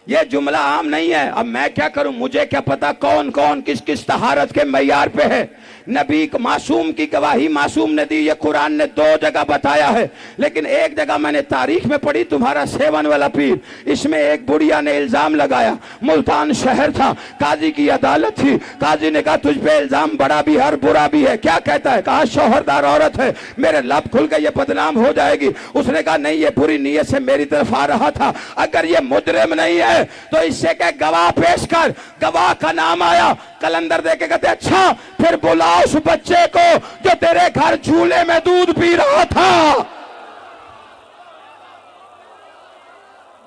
ये जुमला आम नहीं है। अब मैं क्या करूं, मुझे क्या पता कौन कौन किस किस तहारत के मैयार पे है। नबी मासूम की गवाही मासूम ने दी। ये कुरान ने 2 जगह बताया है, लेकिन एक जगह मैंने तारीख में पढ़ी, तुम्हारा सेवन वाला पीर। इसमें एक बुढ़िया ने इल्जाम लगाया। मुल्तान शहर था, काजी की अदालत थी। काजी ने कहा तुझ पे इल्जाम बड़ा भी है और बुरा भी है। क्या कहता है? कहा शोहरदार औरत है, मेरे लब खुल के ये बदनाम हो जाएगी। उसने कहा नहीं, ये बुरी नीयत से मेरी तरफ आ रहा था। अगर ये मुजरिम नहीं है तो इससे क्या गवाह पेश कर। गवाह का नाम आया। कलंदर देके कहते अच्छा फिर बुला उस बच्चे को जो तेरे घर झूले में दूध पी रहा था।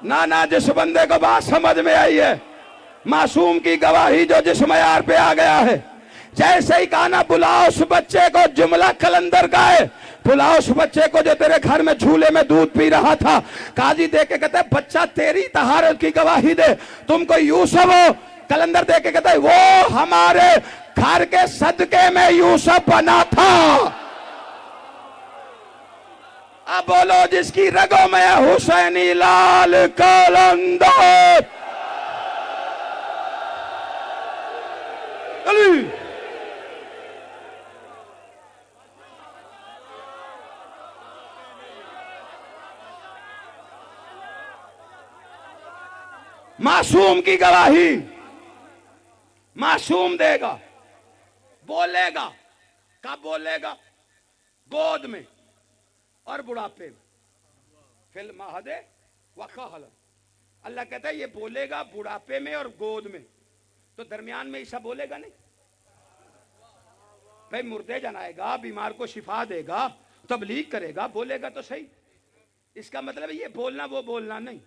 ना ना, जिस बंदे को बात समझ में आई है, मासूम की गवाही जो जिस मयार पे आ गया है, जैसे ही कहा ना बुलाओ उस बच्चे को, जुमला कलंदर का है, बुलाओ उस बच्चे को जो तेरे घर में झूले में दूध पी रहा था। काजी देख के कहते बच्चा तेरी तहारत की गवाही दे, तुम कोई यूसुफ हो? कलंदर देख के कहते वो हमारे घर के सदके में यूसुफ बना था। अब बोलो जिसकी रगों में है हुसैनी लाल कलंदर। मासूम की गवाही मासूम देगा, बोलेगा। कब बोलेगा? गोद में और बुढ़ापे में। फिल महदे वक़हल। अल्लाह कहता है ये बोलेगा बुढ़ापे में और गोद में, तो दरमियान में ईसा बोलेगा नहीं। भाई मुर्दे जनाएगा, बीमार को शिफा देगा, तबलीग करेगा, बोलेगा तो सही। इसका मतलब ये बोलना वो बोलना नहीं।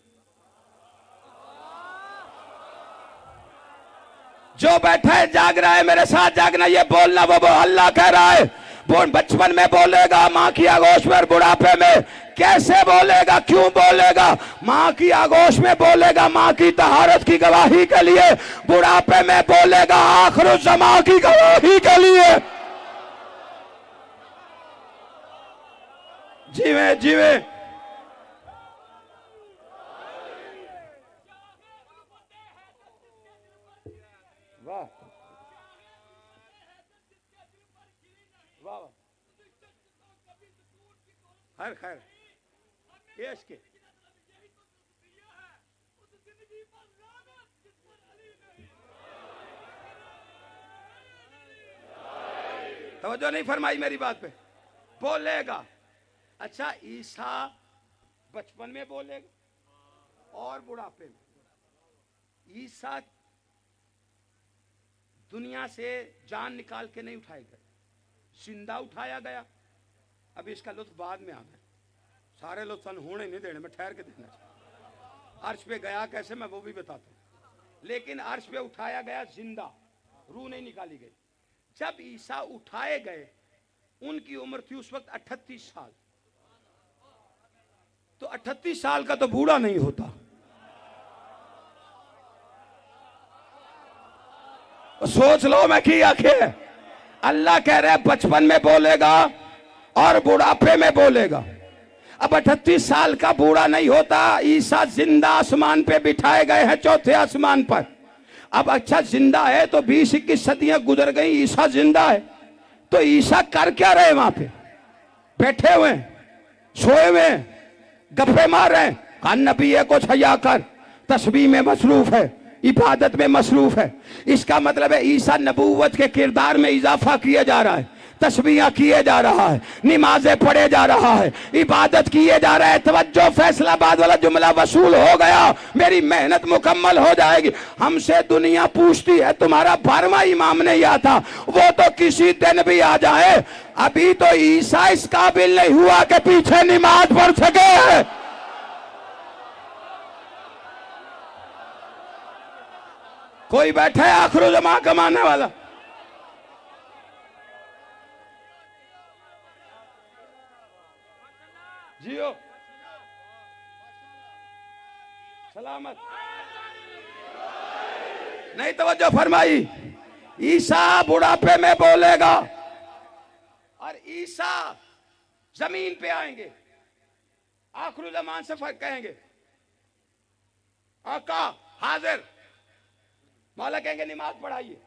जो बैठा है जाग रहा है, मेरे साथ जागना, ये बोलना वो अल्लाह कह रहा है। बचपन में बोलेगा माँ की आगोश में, और बुढ़ापे में कैसे बोलेगा, क्यों बोलेगा? माँ की आगोश में बोलेगा माँ की तहारत की गवाही के लिए, बुढ़ापे में बोलेगा आखिर ज़मां की गवाही के लिए। जीवे जीवे वाह वाह, खैर खैर ये इसके तवज्जो नहीं फरमाई मेरी बात पे। बोलेगा। अच्छा ईसा बचपन में बोलेगा और बुढ़ापे में। ईसा दुनिया से जान निकाल के नहीं उठाए गए, जिंदा उठाया गया। अब इसका लुत्फ बाद में आना है, सारे लुत्फ होने नहीं देने में, ठहर के देना चाहिए। अर्श पे गया कैसे मैं वो भी बताता हूँ, लेकिन अर्श पे उठाया गया जिंदा, रूह नहीं निकाली गई। जब ईसा उठाए गए उनकी उम्र थी उस वक्त 38 साल। तो 38 साल का तो बूढ़ा नहीं होता। सोच लो मैं की आंखें। अल्लाह कह रहे बचपन में बोलेगा और बुढ़ापे में बोलेगा। अब 38 साल का बूढ़ा नहीं होता। ईसा जिंदा आसमान पे बिठाए गए हैं, चौथे आसमान पर। अब अच्छा जिंदा है तो 20-21 सदियां गुजर गई, ईसा जिंदा है। तो ईसा कर क्या रहे वहां पे? बैठे हुए, सोए हुए, गप्पे मार रहे हैं। कान नबी है को छया कर, तस्बीह में मसरूफ है, इबादत में मसरूफ है। इसका मतलब है ईसा नबूवत के किरदार में इजाफा किया जा रहा है, तस्बीह किए जा रहा है, नमाजें पढ़े जा रहा है, इबादत किए जा रहा है। तवज्जो, फैसलाबाद वाला जुमला वसूल हो गया, मेरी मेहनत मुकम्मल हो जाएगी। हमसे दुनिया पूछती है तुम्हारा 12वां इमाम नहीं आता, वो तो किसी दिन भी आ जाए। अभी तो ईसा इस काबिल नहीं हुआ कि पीछे नमाज पढ़ सके। कोई बैठा है आखिर जमा कमाने वाला? जियो सलामत। नहीं तवज्जो फरमाई। ईसा बुढ़ापे में बोलेगा और ईसा जमीन पे आएंगे, आखिर ज़मान से फर्क कहेंगे आका हाजिर। मौला कहेंगे नमाज पढ़ाइए।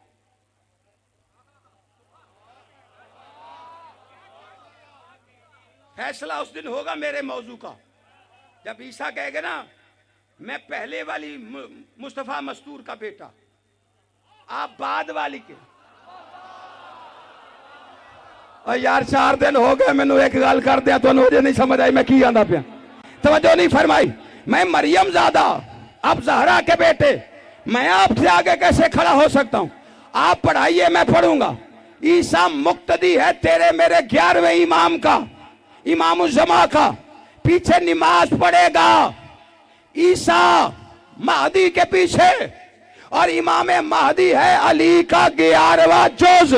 फैसला उस दिन होगा मेरे मौजू का, जब ईसा कहेगा ना मैं पहले वाली मुस्तफा मस्तूर का बेटा, आप बाद वाली के। और यार 4 दिन हो गए मैंने एक गल कर दिया तो मुझे नहीं समझ आई मैं की आंदा पिया। तवज्जो नहीं फरमाई। मैं मरियम ज़ादा, आप ज़हरा के बेटे, मैं आपसे आगे कैसे खड़ा हो सकता हूं? आप पढ़ाइए मैं पढ़ूंगा। ईसा मुक्तदी है तेरे मेरे 11वें इमाम का, इमाम उज़्ज़मा का, पीछे नमाज पढ़ेगा ईसा महदी के पीछे। और इमाम महदी है अली का 11वां जुज।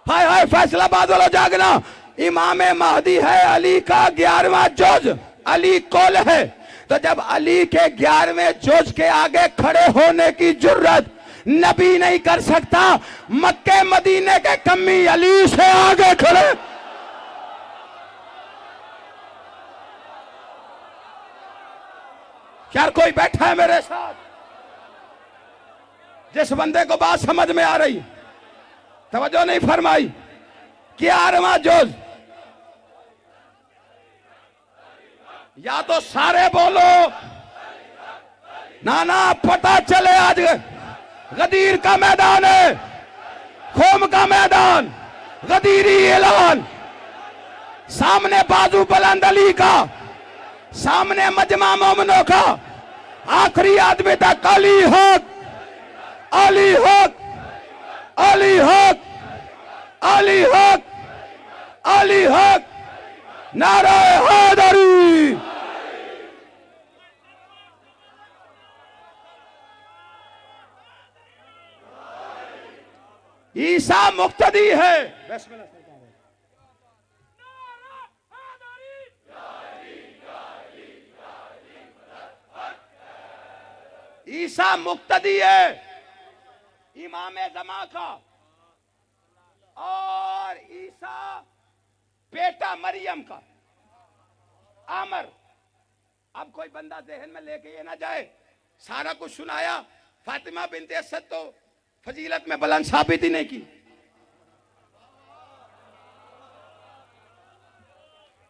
हाय हाय फैसलाबाद वालों जागना, इमाम महदी है अली का 11वां जुज, अली कुल है। तो जब अली के 11वें जुज के आगे खड़े होने की जुर्रत नबी नहीं कर सकता, मक्के मदीने के कम्मी अली से आगे खड़े। क्या कोई बैठा है मेरे साथ? जिस बंदे को बात समझ में आ रही, तवज्जो नहीं फरमाई। 11वां जुज, या तो सारे बोलो ना ना, पता चले आज गदीर का मैदान है, खोम का मैदान, गदीरी ऐलान, सामने बाजू बुलंद अली का, सामने मजमा मोमिनों का, आखिरी आदमी तक अली हक, अली हक, अली हक, अली हक, अली हक, नारे हैदरी। ईसा मुक्तदी है। ईसा मुक्तदी है इमाम ज़मा का, और ईसा बेटा मरियम का, आमर। अब कोई बंदा जहन में लेके ये ना जाए सारा कुछ सुनाया, फातिमा बिनते असद तो फजीलत में बुलंद साबित ही नहीं की।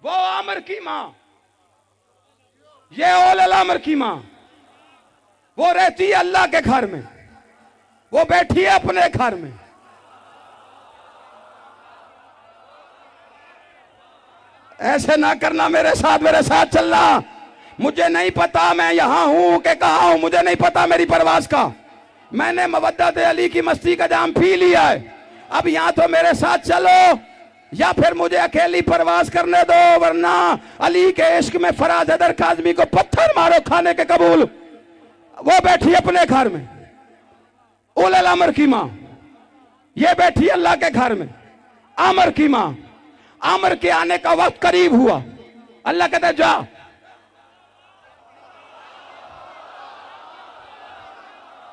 वो आमर की मां, ये औलल आमर की मां, वो रहती है अल्लाह के घर में, वो बैठी है अपने घर में। ऐसे ना करना मेरे साथ चलना। मुझे नहीं पता मैं यहां हूं कि कहां हूं, मुझे नहीं पता मेरी परवास का। मैंने मवद्दत अली की मस्ती का जाम पी लिया है। अब यहां तो मेरे साथ चलो या फिर मुझे अकेली परवास करने दो, वरना अली के इश्क में फराज हैदर काज़मी को पत्थर मारो खाने के कबूल। वो बैठी अपने घर में, उलल अमर की मां, ये बैठी अल्लाह के घर में, आमर की मां। आमर के आने का वक्त करीब हुआ, अल्लाह कहता जा,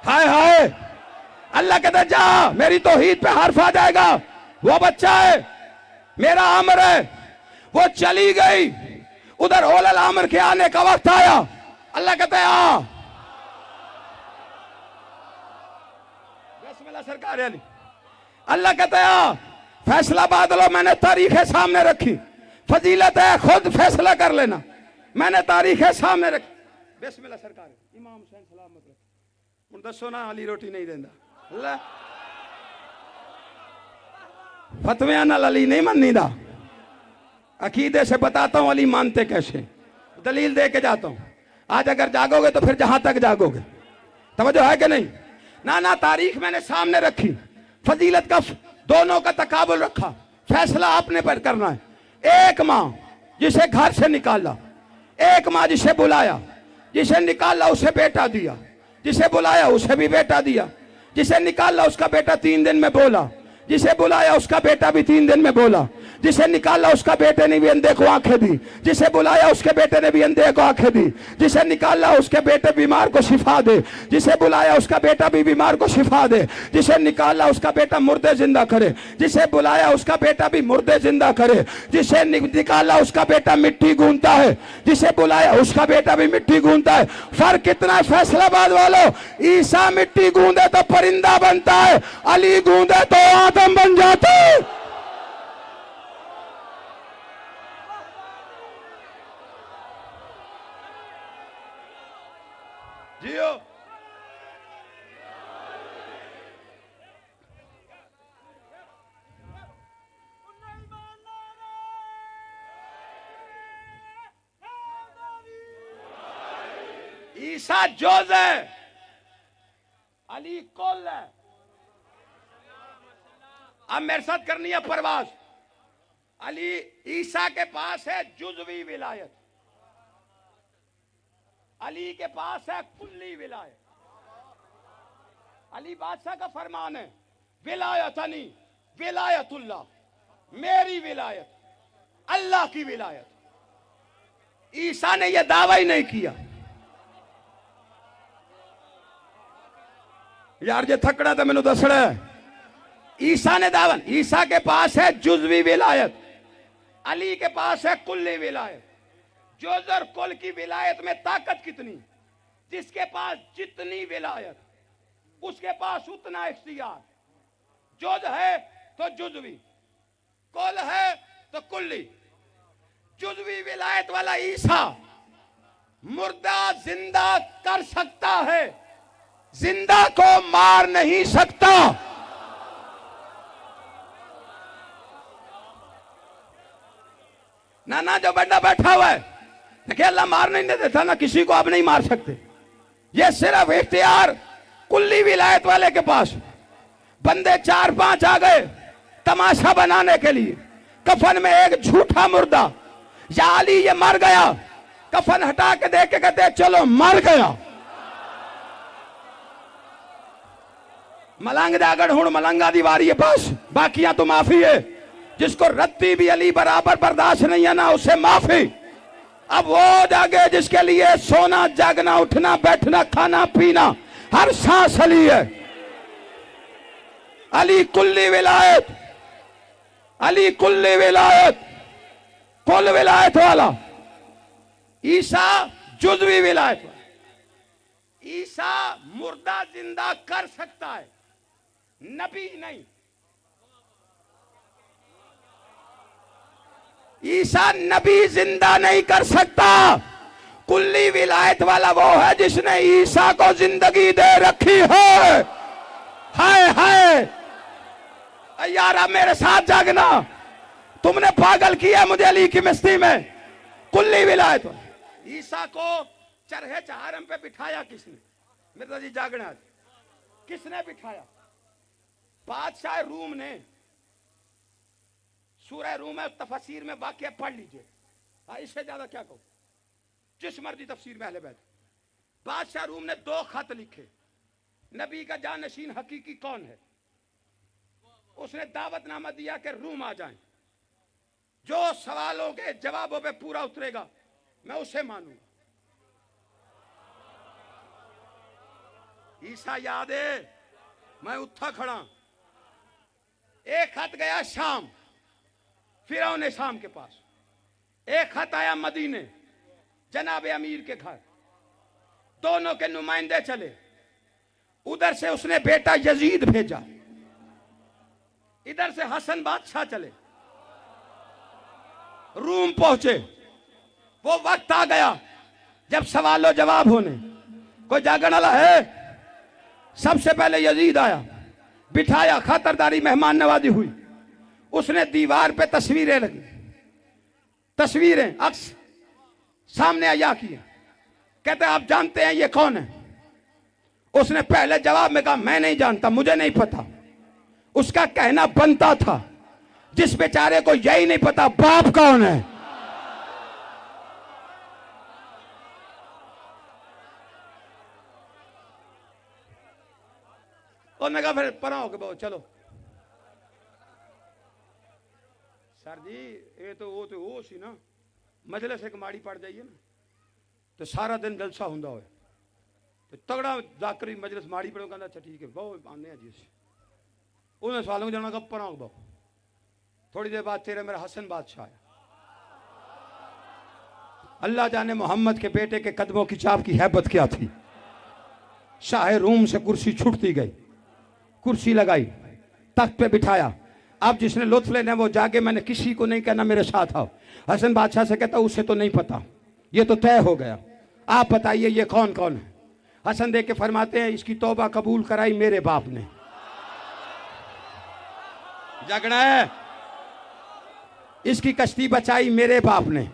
हाय हाय, अल्लाह कहता जा, मेरी तौहीद पे हर्फ आ जाएगा। वो बच्चा है मेरा, आमर है। वो चली गई, उधर उलल आमर के आने का वक्त आया, अल्लाह कहता है आ। बिस्मिल्लाह सरकार अली, अल्लाह कहता है फैसलाबाद लो। मैंने तारीखें सामने रखी, फजीलत है खुद फैसला कर लेना। मैंने तारीखें सामने रखी। बिस्मिल्लाह सरकार, इमाम हुसैन सलामत रखे। हुण दसो ना अली रोटी नहीं देंदा, अल्लाह फतवियां नाल अली नहीं मननी दा। अकीदे से बताता हूं अली मानते कैसे, दलील दे के जाता हूं। आज अगर जागोगे तो फिर जहां तक जागोगे। तवज्जो है कि नहीं? ना ना, तारीख मैंने सामने रखी, फजीलत का दोनों का तकाबुल रखा, फैसला आपने पर करना है। एक मां जिसे घर से निकाला, एक मां जिसे बुलाया, जिसे निकाला उसे बेटा दिया, जिसे बुलाया उसे भी बेटा दिया, जिसे निकाला उसका बेटा 3 दिन में बोला, जिसे बुलाया उसका बेटा भी 3 दिन में बोला, जिसे निकाला उसका बेटे ने भी अंधे को आंखें दी, जिसे बुलाया उसके बेटे ने भी अंधे को आंखें दी, जिसे निकाला उसके बेटे बीमार को शिफा दे, जिसे बुलाया उसका बेटा भी बीमार को शिफा दे, जिसे निकाला उसका बेटा मुर्दे जिंदा करे, जिसे बुलाया उसका बेटा भी मुर्दे जिंदा करे, जिसे निकाला उसका बेटा मिट्टी गूंथता है, जिसे बुलाया उसका बेटा भी मिट्टी गूंथता है। फर्क कितना है फैसलाबाद वालों? ईसा मिट्टी गूंदे तो परिंदा बनता है, अली गूंदे तो आदम बन जाता है। जियो ईसा जोज है, अली कुल है। अब मेरे साथ करनी है परवास। अली ईसा के पास है जुज़वी विलायत, अली के पास है कुल्ली विलायत। अली बादशाह का फरमान है, विलायतनी विलायतुल्लाह, मेरी विलायत अल्लाह की विलायत। ईसा ने यह दावा ही नहीं किया। यार जे थकड़ा तो मैंने दसड़ा है। ईसा ने दावा, ईसा के पास है जुज़वी विलायत, अली के पास है कुल्ली विलायत। जुज़ और कुल की विलायत में ताकत कितनी? जिसके पास जितनी विलायत उसके पास उतना इख्तियार। जुज़ है तो जुज़वी, कुल है तो कुल्ली। जुज़वी विलायत वाला ईसा मुर्दा जिंदा कर सकता है, जिंदा को मार नहीं सकता। ना जो बड़ा बैठा हुआ है, देखिए अल्लाह मार नहीं देता ना, किसी को आप नहीं मार सकते। ये सिर्फ इख्तियार कुल्ली विलायत वाले के पास। बंदे 4-5 आ गए तमाशा बनाने के लिए, कफन में एक झूठा मुर्दा, या अली ये मर गया, कफन हटा के देख के कहते चलो मर गया। मलंग दागड़ हुण मलंगा दीवारी है बस, बाकियां तो माफी है। जिसको रत्ती भी अली बराबर बर्दाश्त नहीं है ना, उसे माफी। अब वो जागे जिसके लिए सोना जागना उठना बैठना खाना पीना हर सांस अली है। अली कुल्ली विलायत, अली कुल्ली विलायत, कुल विलायत वाला। ईसा जुज़वी विलायत वाला। ईसा मुर्दा जिंदा कर सकता है, नबी नहीं। ईसा नबी जिंदा नहीं कर सकता। कुल्ली विलायत वाला वो है जिसने ईसा को जिंदगी दे रखी है। हाय हाय यारा मेरे साथ जागना, तुमने पागल किया मुझे अली की मस्ती में। कुल्ली विलायत वाला। ईसा को चरहे चहारम पे बिठाया किसने? मिर्जा जी जागना, किसने बिठाया? बादशाह रूम ने। सूरह रूम है, तफसीर में वाक़या पढ़ लीजिए। इससे ज्यादा क्या कहूं, जिस मर्जी तफसीर में अहले बैत। बादशाह रूम ने 2 खत लिखे। नबी का जानशीन हकीकी कौन है? उसने दावतनामा दिया कि रूम आ जाएं, जो सवालों के जवाबों पे पूरा उतरेगा मैं उसे मानूंगा। ईसा याद है, मैं उठा खड़ा। एक खत गया शाम, फिरौन शाम के पास। एक खत आया मदीने, जनाब अमीर के घर। दोनों के नुमाइंदे चले। उधर से उसने बेटा यजीद भेजा, इधर से हसन बादशाह चले। रूम पहुंचे। वो वक्त आ गया जब सवालों जवाब होने। कोई जागने वाला है? सबसे पहले यजीद आया, बिठाया, खातरदारी मेहमान नवाजी हुई। उसने दीवार पे तस्वीरें लगी, तस्वीरें अक्स सामने आया किया। कहते आप जानते हैं ये कौन है? उसने पहले जवाब में कहा मैं नहीं जानता, मुझे नहीं पता। उसका कहना बनता था, जिस बेचारे को यही नहीं पता बाप कौन है। उन्होंने कहा फिर परा हो के बहुत चलो। सर जी ये तो वो सी ना, मजलिस एक माड़ी पड़ जाइए ना तो सारा दिन जलसा होंदा होए, तो तगड़ा जाकरी मजलिस माड़ी पड़ो। कहता अच्छा ठीक है बहुत आने जी। उन्हें सवालों को जाना कब परा हो बहु। थोड़ी देर बाद तेरा मेरा हसन बादशाह आया। अल्लाह जाने मोहम्मद के बेटे के कदमों की चाप की हैबत क्या थी। शाह रूम से कुर्सी छूटती गई, कुर्सी लगाई, तख्त पे बिठाया। अब जिसने लुत्फ लेना वो जाके, मैंने किसी को नहीं कहना मेरे साथ आओ। हसन बादशाह से कहता उसे तो नहीं पता, ये तो तय हो गया, आप बताइए ये कौन कौन है। हसन देख के फरमाते हैं इसकी तौबा कबूल कराई मेरे बाप ने। झगड़ा है, इसकी कश्ती बचाई मेरे बाप ने,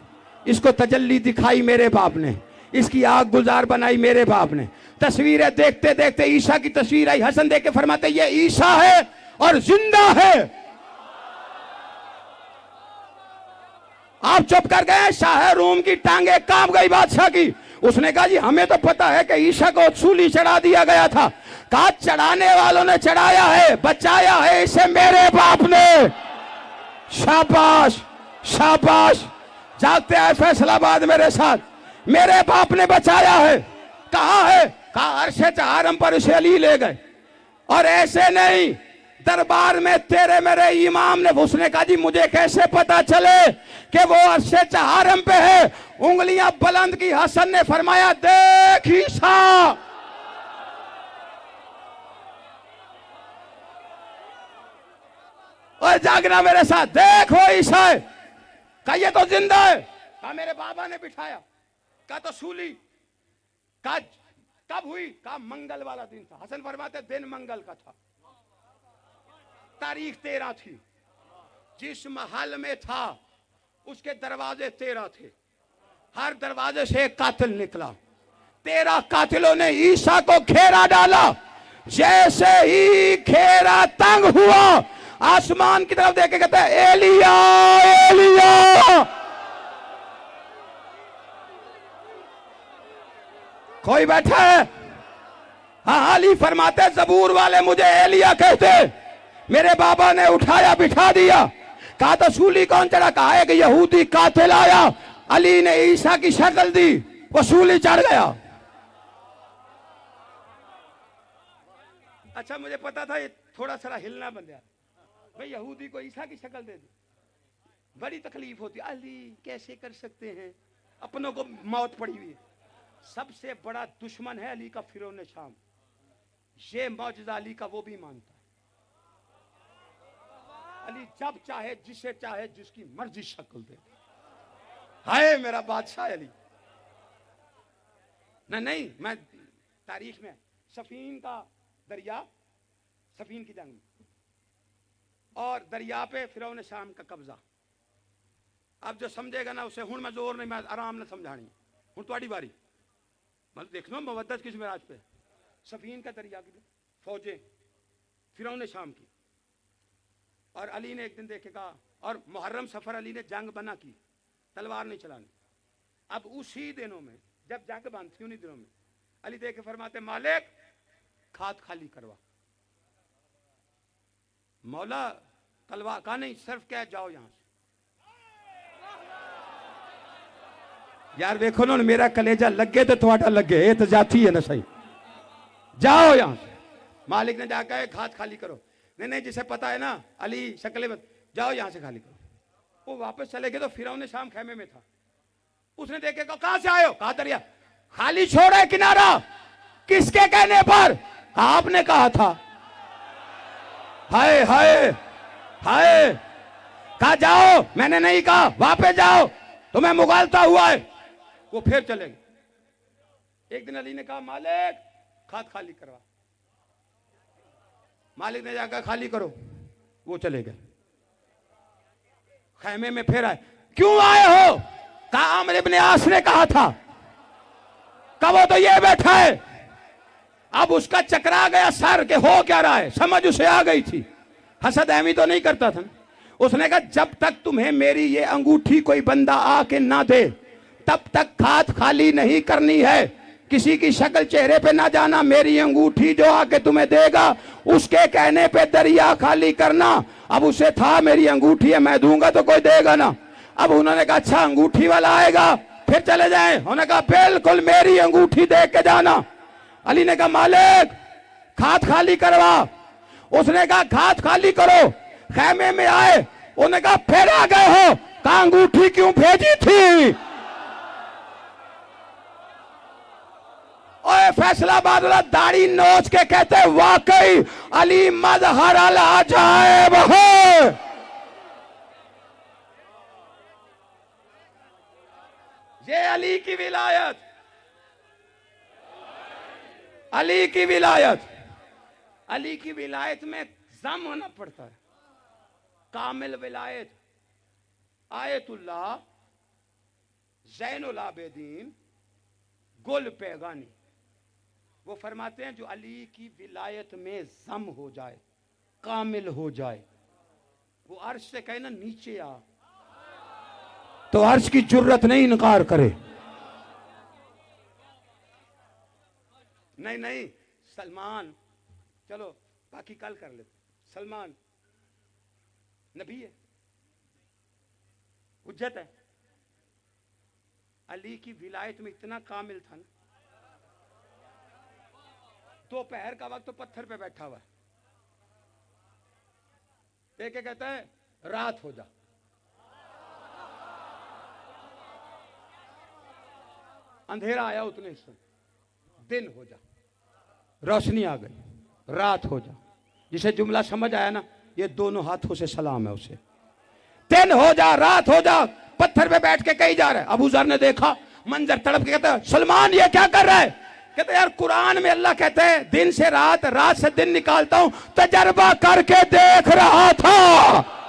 इसको तजल्ली दिखाई मेरे बाप ने, इसकी आग गुजार बनाई मेरे बाप ने। तस्वीरें देखते देखते ईसा की तस्वीर आई। हसन देख के फरमाते ये ईसा है और जिंदा है। आप चुप कर गए। शाह रूम की टांगे कांप गई बादशाह की। उसने कहा जी हमें तो पता है कि ईसा को सूली चढ़ा दिया गया था। कहा चढ़ाने वालों ने चढ़ाया है, बचाया है इसे मेरे बाप ने। शाबाश शाबाश, जागते हैं फैसलाबाद मेरे साथ, मेरे बाप ने बचाया है। कहां है? कहा अर्शे चहारम पर उसे अली ले गए। और ऐसे नहीं, दरबार में तेरे मेरे इमाम ने, उसने कहा जी मुझे कैसे पता चले कि वो अर्शे चहारम पे है? उंगलियां बुलंद की, हसन ने फरमाया देख ईसा। और जागना मेरे साथ, देखो ईसा है। कहा ये तो जिंदा है। कहा मेरे बाबा ने बिठाया। कहा तो सूली। कहा कब हुई? कहा मंगल वाला दिन था। हसन फरमाते दिन मंगल का था, तारीख 13 थी। जिस महल में था उसके दरवाजे 13 थे, हर दरवाजे से एक कातिल निकला। 13 कातिलों ने ईसा को घेरा डाला। जैसे ही घेरा तंग हुआ, आसमान की तरफ देख के कहता है एलिया एलिया। कोई बैठा है? हाँ, अली फरमाते जबूर वाले मुझे एलिया कहते। मेरे बाबा ने उठाया, बिठा दिया। कहा तो सूली कौन चढ़ा? कहा एक यहूदी कातिल आया, अली ने ईसा की शक्ल दी, वो सूली चढ़ गया। अच्छा मुझे पता था ये थोड़ा सा हिलना बन गया। भाई यहूदी को ईसा की शक्ल दे दी, बड़ी तकलीफ होती। अली कैसे कर सकते हैं? अपनों को मौत पड़ी हुई है। सबसे बड़ा दुश्मन है अली का फिरौन शाम। ये मौजूदा अली का वो भी मानता है। अली जब चाहे, जिसे चाहे, जिसकी मर्जी शक्ल दे। हाय मेरा बादशाह अली। नहीं, मैं तारीख में सफीन का दरिया, सफीन की जंग में, और दरिया पे फिरौन शाम का कब्जा। अब जो समझेगा ना उसे, हुण मैं जोर नहीं, मैं आराम न समझानी। हुण तुम्हारी बारी। मतलब देख लो मवद्दत किस मिराज पे। सफीन का दरिया की फौजें फिरौन शाम की। और अली ने एक दिन देखे कहा, और मुहर्रम सफर अली ने जंग बना की, तलवार नहीं चलानी। अब उसी दिनों में जब जंग बंद थी, उन्हीं दिनों में अली देखे फरमाते मालिक खात खाली करवा। मौला तलवार का नहीं, सिर्फ क्या जाओ यहां से। यार देखो ना, मेरा कलेजा लगे तो थोड़ा लगे, ये तो जाती है ना सही। जाओ यहां से। मालिक ने जाकर खात खाली करो। नहीं, जिसे पता है ना अली शक्ल में, जाओ यहां से खाली करो। वो वापस चले गए तो फिरौन शाम खेमे में था। उसने देखे कहां से आए हो? कहा दरिया। खाली छोड़ा है किनारा। किसके कहने पर? आपने कहा था। हाय हाय हाय। कहा जाओ, मैंने नहीं कहा वापस जाओ, तुम्हें मुगालता हुआ है। वो फिर चले गए। एक दिन अली ने कहा मालिक खात खाली करवा। मालिक ने जाकर खाली करो, वो चले गए। खैमे में फिर आए। क्यों आए हो? कहा आमिर इब्ने आस ने कहा था। कब वो तो ये बैठा है। अब उसका चकरा गया सर के हो क्या रहा है, समझ उसे आ गई थी। हसद अहमी तो नहीं करता था। उसने कहा जब तक तुम्हें मेरी ये अंगूठी कोई बंदा आके ना दे, तब तक खात खाली नहीं करनी है। किसी की शक्ल चेहरे पे ना जाना। मेरी अंगूठी जो आके तुम्हें देगा, उसके कहने पे दरिया खाली करना। अब उसे था मेरी अंगूठी है, मैं दूंगा तो कोई देगा ना। अब उन्होंने कहा अच्छा अंगूठी वाला आएगा, फिर चले जाएं। उन्होंने कहा बिल्कुल मेरी अंगूठी दे के जाना। अली ने कहा मालिक खात खाली करवा। उसने कहा खात खाली करो। खैमे में आए, उन्होंने कहा फिर आ गए हो। कहा अंगूठी क्यों भेजी थी? ओए फैसलाबाद वाला दाढ़ी नोच के कहते वाकई अली मजहर अल अजायब है। ये अली की विलायत, अली की विलायत। अली की विलायत में जम होना पड़ता है। कामिल विलायत आयतुल्लाह ज़ैनुल आबिदीन गुल पैगानी। वो फरमाते हैं जो अली की विलायत में जम हो जाए, कामिल हो जाए, वो अर्श से कहे ना नीचे आ, तो अर्श की जुर्रत नहीं इनकार करे। नहीं नहीं, सलमान, चलो बाकी कल कर लेते। सलमान नबी है, हुज्जत है। अली की विलायत में इतना कामिल था ना, दोपहर का वक्त तो पत्थर पे बैठा हुआ है, देख के कहता है रात हो जा। अंधेरा आया उतने से दिन हो जा, रोशनी आ गई, रात हो जा। जिसे जुमला समझ आया ना, ये दोनों हाथों से सलाम है उसे। दिन हो जा, रात हो जा, पत्थर पे बैठ के कहीं जा रहा है। अबू जर ने देखा मंजर, तड़प के कहता है सलमान ये क्या कर रहा है? कहते यार कुरान में अल्लाह कहते हैं दिन से रात, रात से दिन निकालता हूं, तजर्बा करके देख रहा था।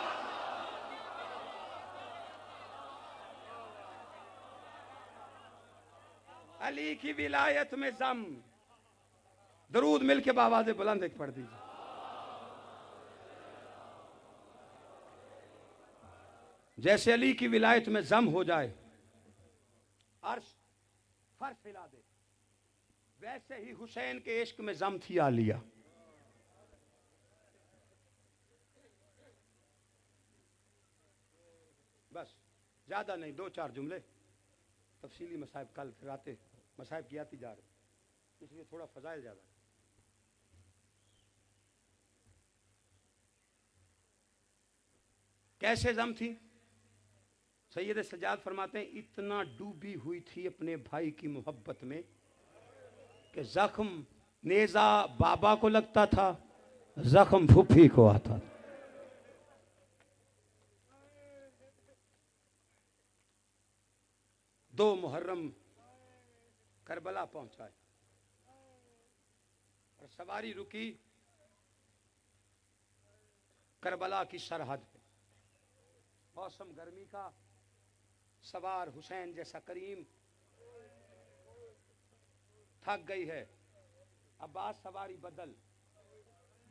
अली की विलायत में जम। दरूद मिलके बावाज़े बुलंद एक पढ़ दीजिए। जैसे अली की विलायत में जम हो जाए, अर्श फर्श हिला दे, वैसे ही हुसैन के इश्क में जम थी आलिया। बस ज्यादा नहीं, 2-4 जुमले। तफसीली मसाइब कल फिर आते, मसाइब की आती जा रहे, इसलिए थोड़ा फजाइल ज्यादा। कैसे जम थी? सैयद सज्जाद फरमाते हैं इतना डूबी हुई थी अपने भाई की मोहब्बत में कि जख्म नेजा बाबा को लगता था, जख्म फूफी को आता। 2 मुहर्रम करबला पहुंचाए और सवारी रुकी करबला की सरहद पे। मौसम गर्मी का, सवार हुसैन जैसा करीम थक गई है। अब्बास सवारी बदल,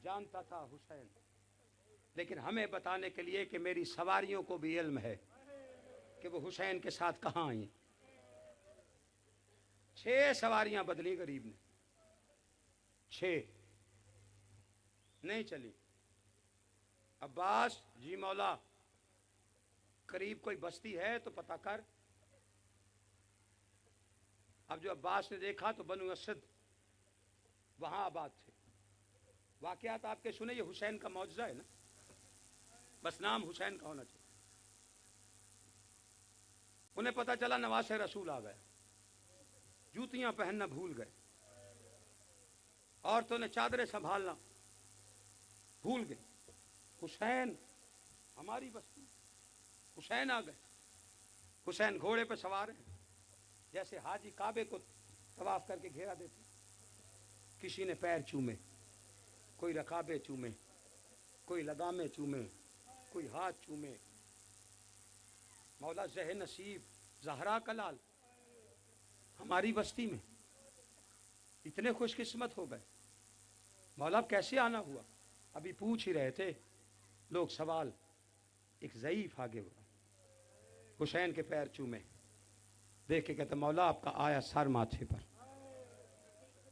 जानता था हुसैन, लेकिन हमें बताने के लिए कि मेरी सवारियों को भी इल्म है कि वो हुसैन के साथ कहां आई। 6 सवारियां बदली गरीब ने, 6 नहीं चली। अब्बास जी मौला, करीब कोई बस्ती है तो पता कर। अब जो अब्बास ने देखा तो बनु असद वहां आबाद थे। वाकयात आपके सुने, ये हुसैन का मौजज़ा है ना, बस नाम हुसैन का होना चाहिए। उन्हें पता चला नवासे रसूल आ गए, जूतियां पहनना भूल गए, औरतों ने चादरें संभालना भूल गए। हुसैन हमारी बस्ती, हुसैन आ गए। हुसैन घोड़े पर सवार हैं, जैसे हाजी काबे को तवाफ करके घेरा देते। किसी ने पैर चूमे, कोई रकाबे चूमे, कोई लगामे चूमे, कोई हाथ चूमे। मौला ज़ह नसीब ज़हरा का लाल हमारी बस्ती में, इतने खुशकिस्मत हो गए। मौला कैसे आना हुआ? अभी पूछ ही रहे थे लोग सवाल। एक ज़ईफ आगे हुआ, हुसैन के पैर चूमे, देख के कहते मौला आपका आया सर माथे पर,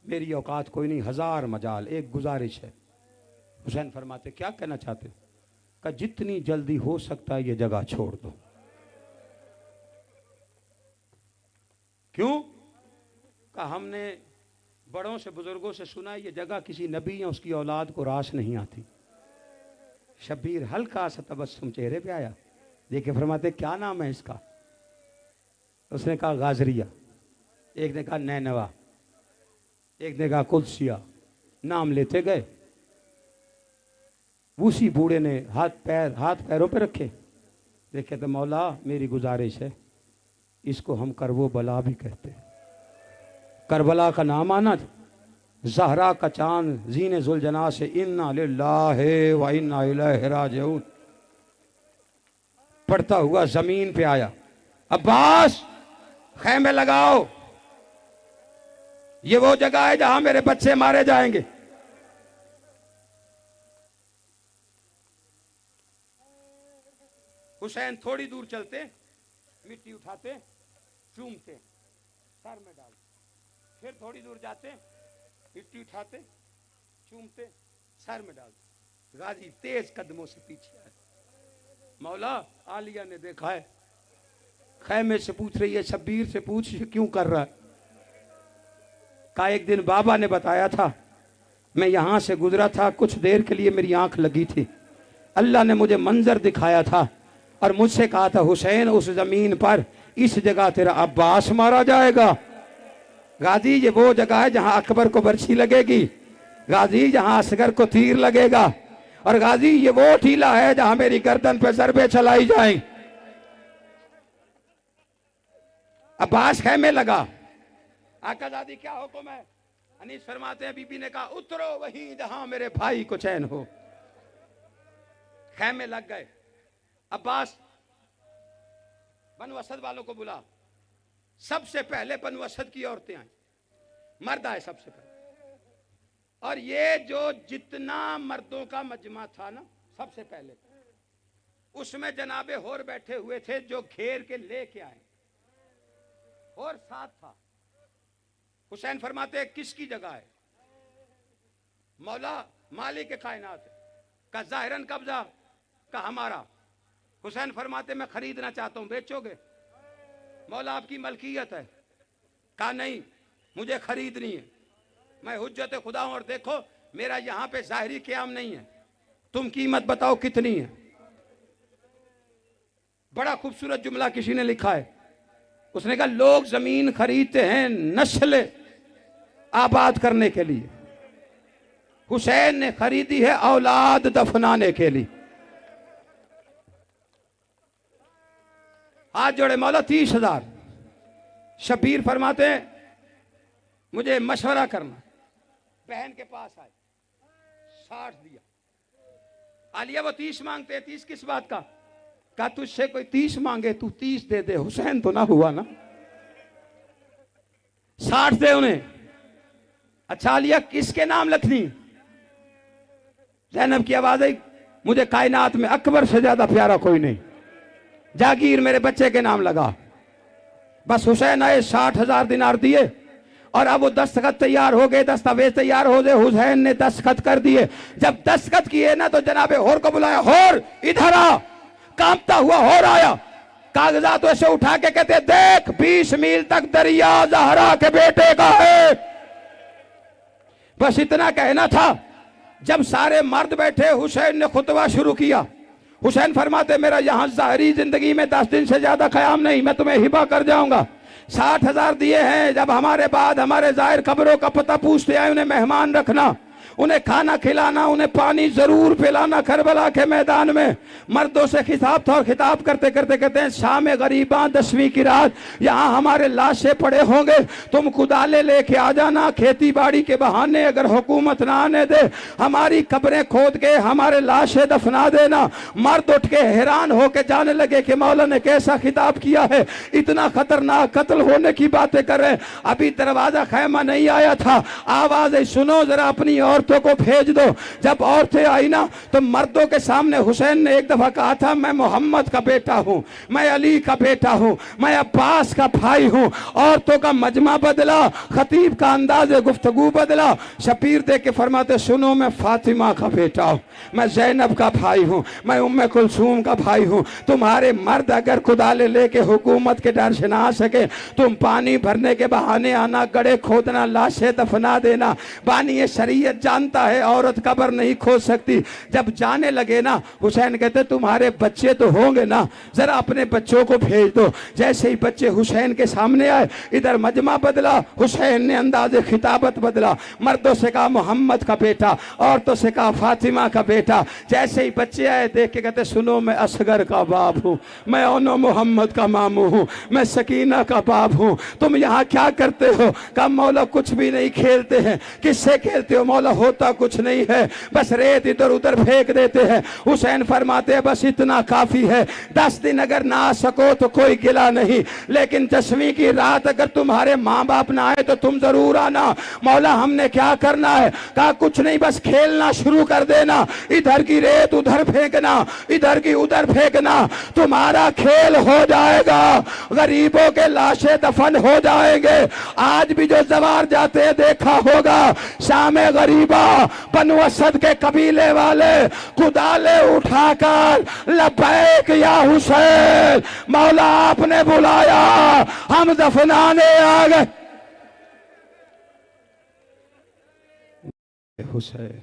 मेरी औकात कोई नहीं, 1000 मजाल, एक गुजारिश है। हुसैन फरमाते क्या कहना चाहते हो? कहा जितनी जल्दी हो सकता है ये जगह छोड़ दो। क्यों? कहा हमने बड़ों से बुजुर्गों से सुना ये जगह किसी नबी या उसकी औलाद को रास नहीं आती। शब्बीर हल्का सा तबस्सुम चेहरे पे आया, देखे फरमाते क्या नाम है इसका? उसने कहा गाजरिया, एक ने कहा नैनवा, एक ने कहा कुदसिया। नाम लेते गए। उसी बूढ़े ने हाथ पैरों पे रखे, देखे तो मौला मेरी गुजारिश है, इसको हम करबो बला भी कहते हैं। करबला का नाम आना, ज़हरा का चांद जीने जुलजना से इन्ना लिल्लाहि व इन्ना इलैहि राजिऊन पढ़ता हुआ जमीन पे आया। अब्बास खैमे लगाओ, ये वो जगह है जहां मेरे बच्चे मारे जाएंगे। हुसैन थोड़ी दूर चलते, मिट्टी उठाते, चूमते, सर में डालते, फिर थोड़ी दूर जाते, मिट्टी उठाते, चूमते, सर में डालते। गाजी तेज कदमों से पीछे आए। मौला आलिया ने देखा है, खैमे से पूछ रही है, शब्बीर से पूछ क्यों कर रहा है। का एक दिन बाबा ने बताया था, मैं यहां से गुजरा था, कुछ देर के लिए मेरी आंख लगी थी, अल्लाह ने मुझे मंजर दिखाया था और मुझसे कहा था हुसैन उस जमीन पर इस जगह तेरा अब्बास मारा जाएगा। गाजी ये वो जगह है जहां अकबर को बर्छी लगेगी, गाजी जहां असगर को तीर लगेगा, और गाजी ये वो टीला है जहां मेरी गर्दन पे ज़रबे चलाई जाएं। अब्बास खैमे लगा। आकाजादी क्या हुक्म है? अनीस फरमाते हैं, बीबी ने कहा उतरो वहीं जहां मेरे भाई को चैन हो। खैमे लग गए। अब्बास बनु असद वालों को बुला। सबसे पहले बनु असद की औरतें आई, मर्द आए सबसे पहले। और ये जो जितना मर्दों का मजमा था ना, सबसे पहले उसमें जनाबे होर बैठे हुए थे जो घेर के लेके आए, और साथ था। हुसैन फरमाते हैं किसकी जगह है? मौला मालिक के कायनात है। का जाहिरन कब्जा? का हमारा। हुसैन फरमाते मैं खरीदना चाहता हूं, बेचोगे? मौला आपकी मलकियत है। का नहीं, मुझे खरीदनी है, मैं हुज्जत खुदा हूं, और देखो मेरा यहां पे जाहिरी क़याम नहीं है, तुम कीमत बताओ कितनी है। बड़ा खूबसूरत जुमला किसी ने लिखा है, उसने कहा लोग जमीन खरीदते हैं नस्ल आबाद करने के लिए, हुसैन ने खरीदी है औलाद दफनाने के लिए। हाथ जोड़े मौला 30,000। शब्बीर फरमाते हैं मुझे मशवरा करना। बहन के पास आए, 60 दिया। आलिया वो 30 मांगते हैं, 30 किस बात का? कहा तुझसे कोई 30 मांगे तू 30 दे दे, हुसैन तो ना हुआ ना, 60 दे उन्हें। अच्छा आलिया किसके नाम लिखनी? ज़ैनब की आवाज आई, मुझे कायनात में अकबर से ज्यादा प्यारा कोई नहीं, जागीर मेरे बच्चे के नाम लगा। बस हुसैन आए, 60,000 दिनार दिए, और अब वो दस्तखत तैयार हो गए, दस्तावेज तैयार हो गए, हुसैन ने दस्तखत कर दिए। जब दस्तखत किए ना तो जनाबे होर को बुलाया, होर इधर आ। कांपता हुआ होर आया, कागजात ऐसे उठा के कहते देख 20 मील तक दरिया ज़हरा के बेटे का है। बस इतना कहना था। जब सारे मर्द बैठे, हुसैन ने खुतबा शुरू किया। हुसैन फरमाते मेरा यहां ज़ाहरी जिंदगी में 10 दिन से ज्यादा क़याम नहीं, मैं तुम्हें हिबा कर जाऊंगा। 60,000 दिए हैं, जब हमारे बाद हमारे ज़ाहिर कब्रों का पता पूछते आए, उन्हें मेहमान रखना, उन्हें खाना खिलाना, उन्हें पानी जरूर पिलाना। करबला के मैदान में मर्दों से खिताब था, और खिताब करते करते कहते हैं शाम गरीबा 10वीं की रात यहाँ हमारे लाशें पड़े होंगे, तुम कुदाले लेके आ जाना। खेती बाड़ी के बहाने अगर हुकूमत ना आने दे, हमारी कब्रें खोद के हमारे लाशें दफना देना। मर्द उठ के हैरान होके जाने लगे कि मौला ने कैसा खिताब किया है, इतना खतरनाक कत्ल होने की बातें कर रहे हैं। अभी दरवाजा खैमा नहीं आया था, आवाज आई सुनो जरा अपनी औरतों को भेज दो। जब औरतें आई ना तो मर्दों के सामने हुसैन ने एक दफा कहा था मैं मोहम्मद का बेटा हूं, मैं अली का बेटा हूं, मैं अब्बास का भाई हूं। औरतों का मजमा बदला, खतीब का अंदाज गुफ्तगू बदला। शब्बीर देख के फरमाते सुनो मैं फातिमा का बेटा हूं, मैं ज़ैनब का भाई हूं, मैं उम्मे कुलसूम का भाई हूं। तुम्हारे मर्द अगर कुदाले लेके हुकूमत के डर से ना आ सके, तुम पानी भरने के बहाने आना, गड़े खोदना, लाशें दफना देना। बानी ये शरीयत जानता है औरत कब्र नहीं खोद सकती। जब जाने लगे ना, हुसैन कहते तुम्हारे बच्चे तो होंगे ना, जरा अपने बच्चों को भेज दो। जैसे ही बच्चे हुसैन के सामने आए, इधर मजमा बदला, हुसैन ने अंदाज़े खिताबत बदला। मर्दों से कहा मोहम्मद का बेटा, औरतों से कहा फातिमा का बेटा। जैसे ही बच्चे आए देख के कहते सुनो मैं असगर का बाप हूँ, मैं ओनो मोहम्मद का मामू हूँ, मैं सकीना का बाप हूँ। तुम यहाँ क्या करते हो? कहा मौला कुछ भी नहीं, खेलते हैं। किससे खेलते हो? मौला होता कुछ नहीं है, बस रेत इधर उधर फेंक देते हैं। हुसैन फरमाते हैं बस इतना काफी है, 10 दिन अगर ना आ सको तो कोई गिला नहीं, लेकिन 10वीं की रात अगर तुम्हारे माँ बाप ना आए तो तुम जरूर आना। मौला हमने क्या करना है? कहा कुछ नहीं, बस खेलना शुरू कर देना, इधर की रेत उधर फेंकना, इधर की उधर फेंकना, तुम्हारा खेल हो जाएगा, गरीबों के लाशें दफन हो जाएंगे। आज भी जो जवार जाते देखा होगा, शामे गरीबा बनु असद के कबीले वाले कुदाले उठाकर लब्बैक या हुसैन, मौला आपने बुलाया, हम दफनाने आ गए। हुसैन